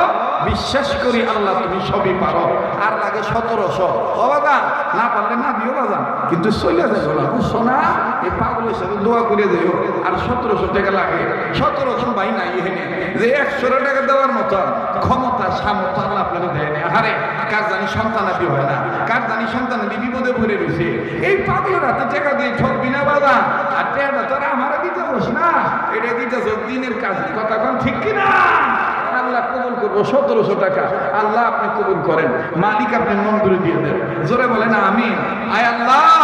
A: বিশ্বাস করি আল্লাহ তুমি সবই পারো, আর লাগে 1700। ও বাবা না পারলে না দিও বাবা, কিন্তু চলে যাবে না, বুঝছো না? এই পাগলের সাথে দোয়া করে দিও। আর 1700 টাকা লাগে, 1700 ভাই নাই এখানে যে 100 টাকা দেওয়ার মতো ক্ষমতা সামর্থ্য আল্লাহ আপনাকে দেয় না। আরে কার জানি সন্তানাদি হয় না, কার জানি সন্তানাদি বিপদে পড়ে রয়েছে, এই পাগলের হাতে টাকা দিয়ে ঠকবি না বাবা। আর টাকা তোরা আমারে দিতে বস না, এটা দিতেছ দিনের কাজ। কথা কোন ঠিক কিনা? আল্লাহ কবুল করবো 1700 টাকা। আল্লাহ আপনি কবুল করেন, মালিক আপনি মঞ্জুরি দিয়ে দেন। জোরে বলেন আমিন। আয় আল্লাহ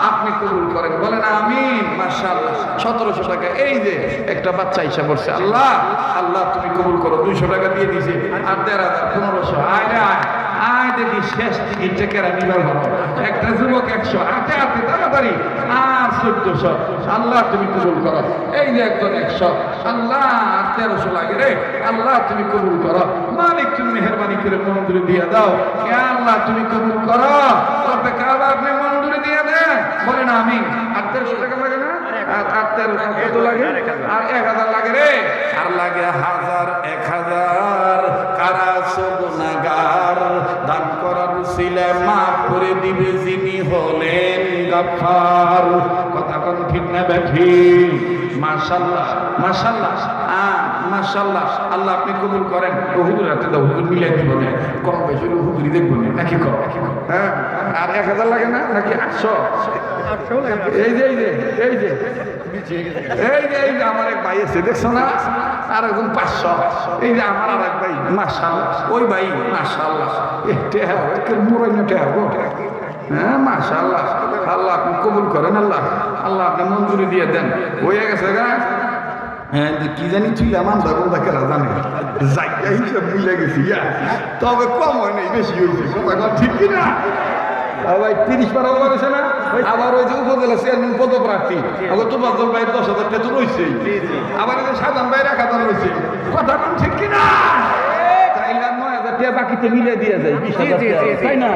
A: আপনি কবুল করেন, বলেন আমিন। মাশাআল্লাহ 1700 টাকা। এই যে একটা বাচ্চা হিসাব করছে, আল্লাহ আল্লাহ তুমি কবুল করো। 200 টাকা দিয়ে দিছে, আর 1500 1500। আয় রে আয়, আয় দেখি শেষ টিকিটটা কেরা নিবার ভালো। একটা যুবক 100 হাতে হাতে তারা তাড়াতাড়ি আর 1400 আল্লাহ তুমি কবুল করো। এই যে একজন 100 আল্লাহ আর 1300 লাগে রে, আল্লাহ তুমি কবুল করো। মালিক তুমি মেহেরবানি করে মঞ্জুরি দিয়ে দাও, ইয়া আল্লাহ তুমি কবুল করো। রব্বে কাবা আপনি মঞ্জুরি দিয়ে দেন, বলেন আমিন। আর 1300 টাকা লাগে না? আর 1300 কত লাগে? আর 1000 লাগে রে, আর লাগে 1000 1000 কারা গুনাহগার দান করার উসিলা মাফ করে দিবে যিনি হলেন গফফার। কথা কোন ঠিক না বেঠি? মাশাআল্লাহ মাশাআল্লাহ মাশাআল্লাহ। আল্লাহ আপনি কবুল করেন। ও হুজুর হাতে দাও, হুজুর মিলাই দিব না, কম বেশি হলে হুজুরই দেখবো না, নাকি কম? হ্যাঁ, আর 1000 লাগে না নাকি 800? এই যে এই যে এই যে এই যে এই যে আমার এক ভাই আছে দেখছো না, আর একজন 500। এই যে আমার আর এক ভাই মাশাআল্লাহ, ওই ভাই মাশাআল্লাহ মুরাই না টেহা গো। হ্যাঁ মাশাআল্লাহ। আল্লাহ আপনি কবুল করেন, আল্লাহ আল্লাহ আপনি মঞ্জুরি দিয়ে দেন। হয়ে গেছে গা। হ্যাঁ কি জানি ছিল আমার দাগুন তাকেরা জানে জায়গা হিসাব মিলে গেছি, তবে কম হয় নাই, বেশি হয়েছে। কথা ঠিক কিনা? ভাই 30 পার হয়েছে না? আবার ওই যে উপজেলা চেয়ারম্যান পদপ্রার্থী আবার তো বাদল ভাই 10,000 টাকা তো রয়েছে, আবার এই যে সাধারণ ভাই 1000 রয়েছে। কথা কোন ঠিক কিনা? তাইলে 9,000 টাকা বাকিতে মিলে দিয়ে যায় 20,000 টাকা, তাই না?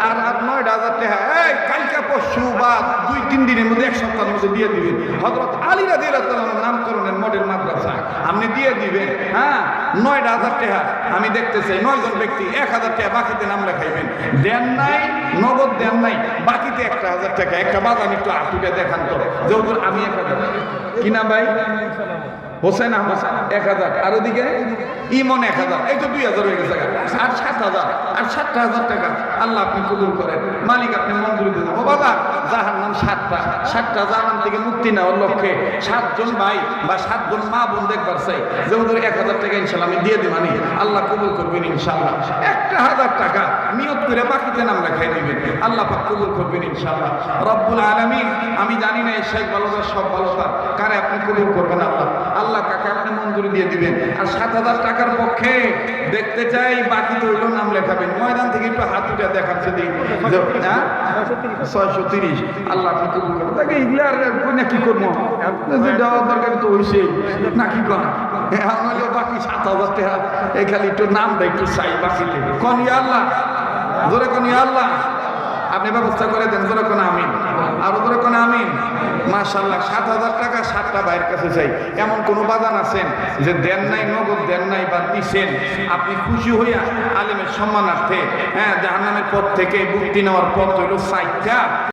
A: আর 9,000 টাকা এই কালকে পরশু বা 2-3 দিনের মধ্যে, 1 সপ্তাহের মধ্যে দিয়ে দিবেন। হযরত আলী রাদিয়াল্লাহু তাআলার নামকরণের মডেল মাদ্রাসা আপনি দিয়ে দিবেন। হ্যাঁ 9,000 টাকা আমি দেখতে চাই 9 জন ব্যক্তি 1,000 টাকা বাকিতে নাম লেখাইবেন। দেন নাই, নগদ দেন নাই, বাকিতে 1,000 টাকা একটা বাদান একটু আটুটা দেখান তো, যেহেতু আমি 1,000 কি না ভাই হোসেন আহমদ 1,000, আর ওদিকে ইমন 1,000, এই তো 2,000 হয়ে গেছে। আর 7,000, আর 7,000 টাকা আল্লাহ আপনি কবুল করেন। মালিক আপনি মঞ্জুরি দেন। ও বাবা জাহান্নাম 7টা জাহান্নাম থেকে মুক্তি নেওয়ার লক্ষ্যে 7 জন ভাই বা 7 জন মা বোন দেখবার চাই, যেমন 1,000 টাকা ইনশাল্লাহ আমি দিয়ে দিবানি, আল্লাহ কবুল করবেন ইনশাল্লাহ। 1,000 টাকা নিয়ত করে বাকিতে নাম লেখাই নেবেন, আল্লাহ পাক কবুল করবেন ইনশাল্লাহ। রব্বুল আলামিন আমি জানি না এই শেখ ভালোটা সব ভালোটা কারে আপনি কবুল করবেন আল্লাহ। আল্লাহ কাকে আপনি মঞ্জুরি দিয়ে দিবেন। আর 7,000 টাকার পক্ষে দেখতে চাই বাকি তো হইলেও নাম লেখাবেন। ময়দান থেকে একটু হাত উঠে দেখাচ্ছে দিই 630, আল্লাহ আপনি কবুল করবেন। তাকে ইগলার কি করবো, যে দেওয়ার দরকার তো হয়েছে নাকি কন হলেও বাকি 7,000 টাকা এই খালি একটু নামটা একটু চাই বাকিতে। কন ইয়া আল্লাহ, জোরে কন ইয়া আল্লাহ, আপনি ব্যবস্থা করে দেন। জোরে কোন আমিন, আরো জোরে কোন আমিন। মাশাআল্লাহ 7,000 টাকা 7টা ভাইয়ের কাছে চাই। এমন কোন বাজান আছেন যে দেন নাই, নগদ দেন নাই বা দিছেন, আপনি খুশি হইয়া আলেমের সম্মানার্থে জাহান্নামের পথ থেকে মুক্তি নেওয়ার পথ হইল 4টা।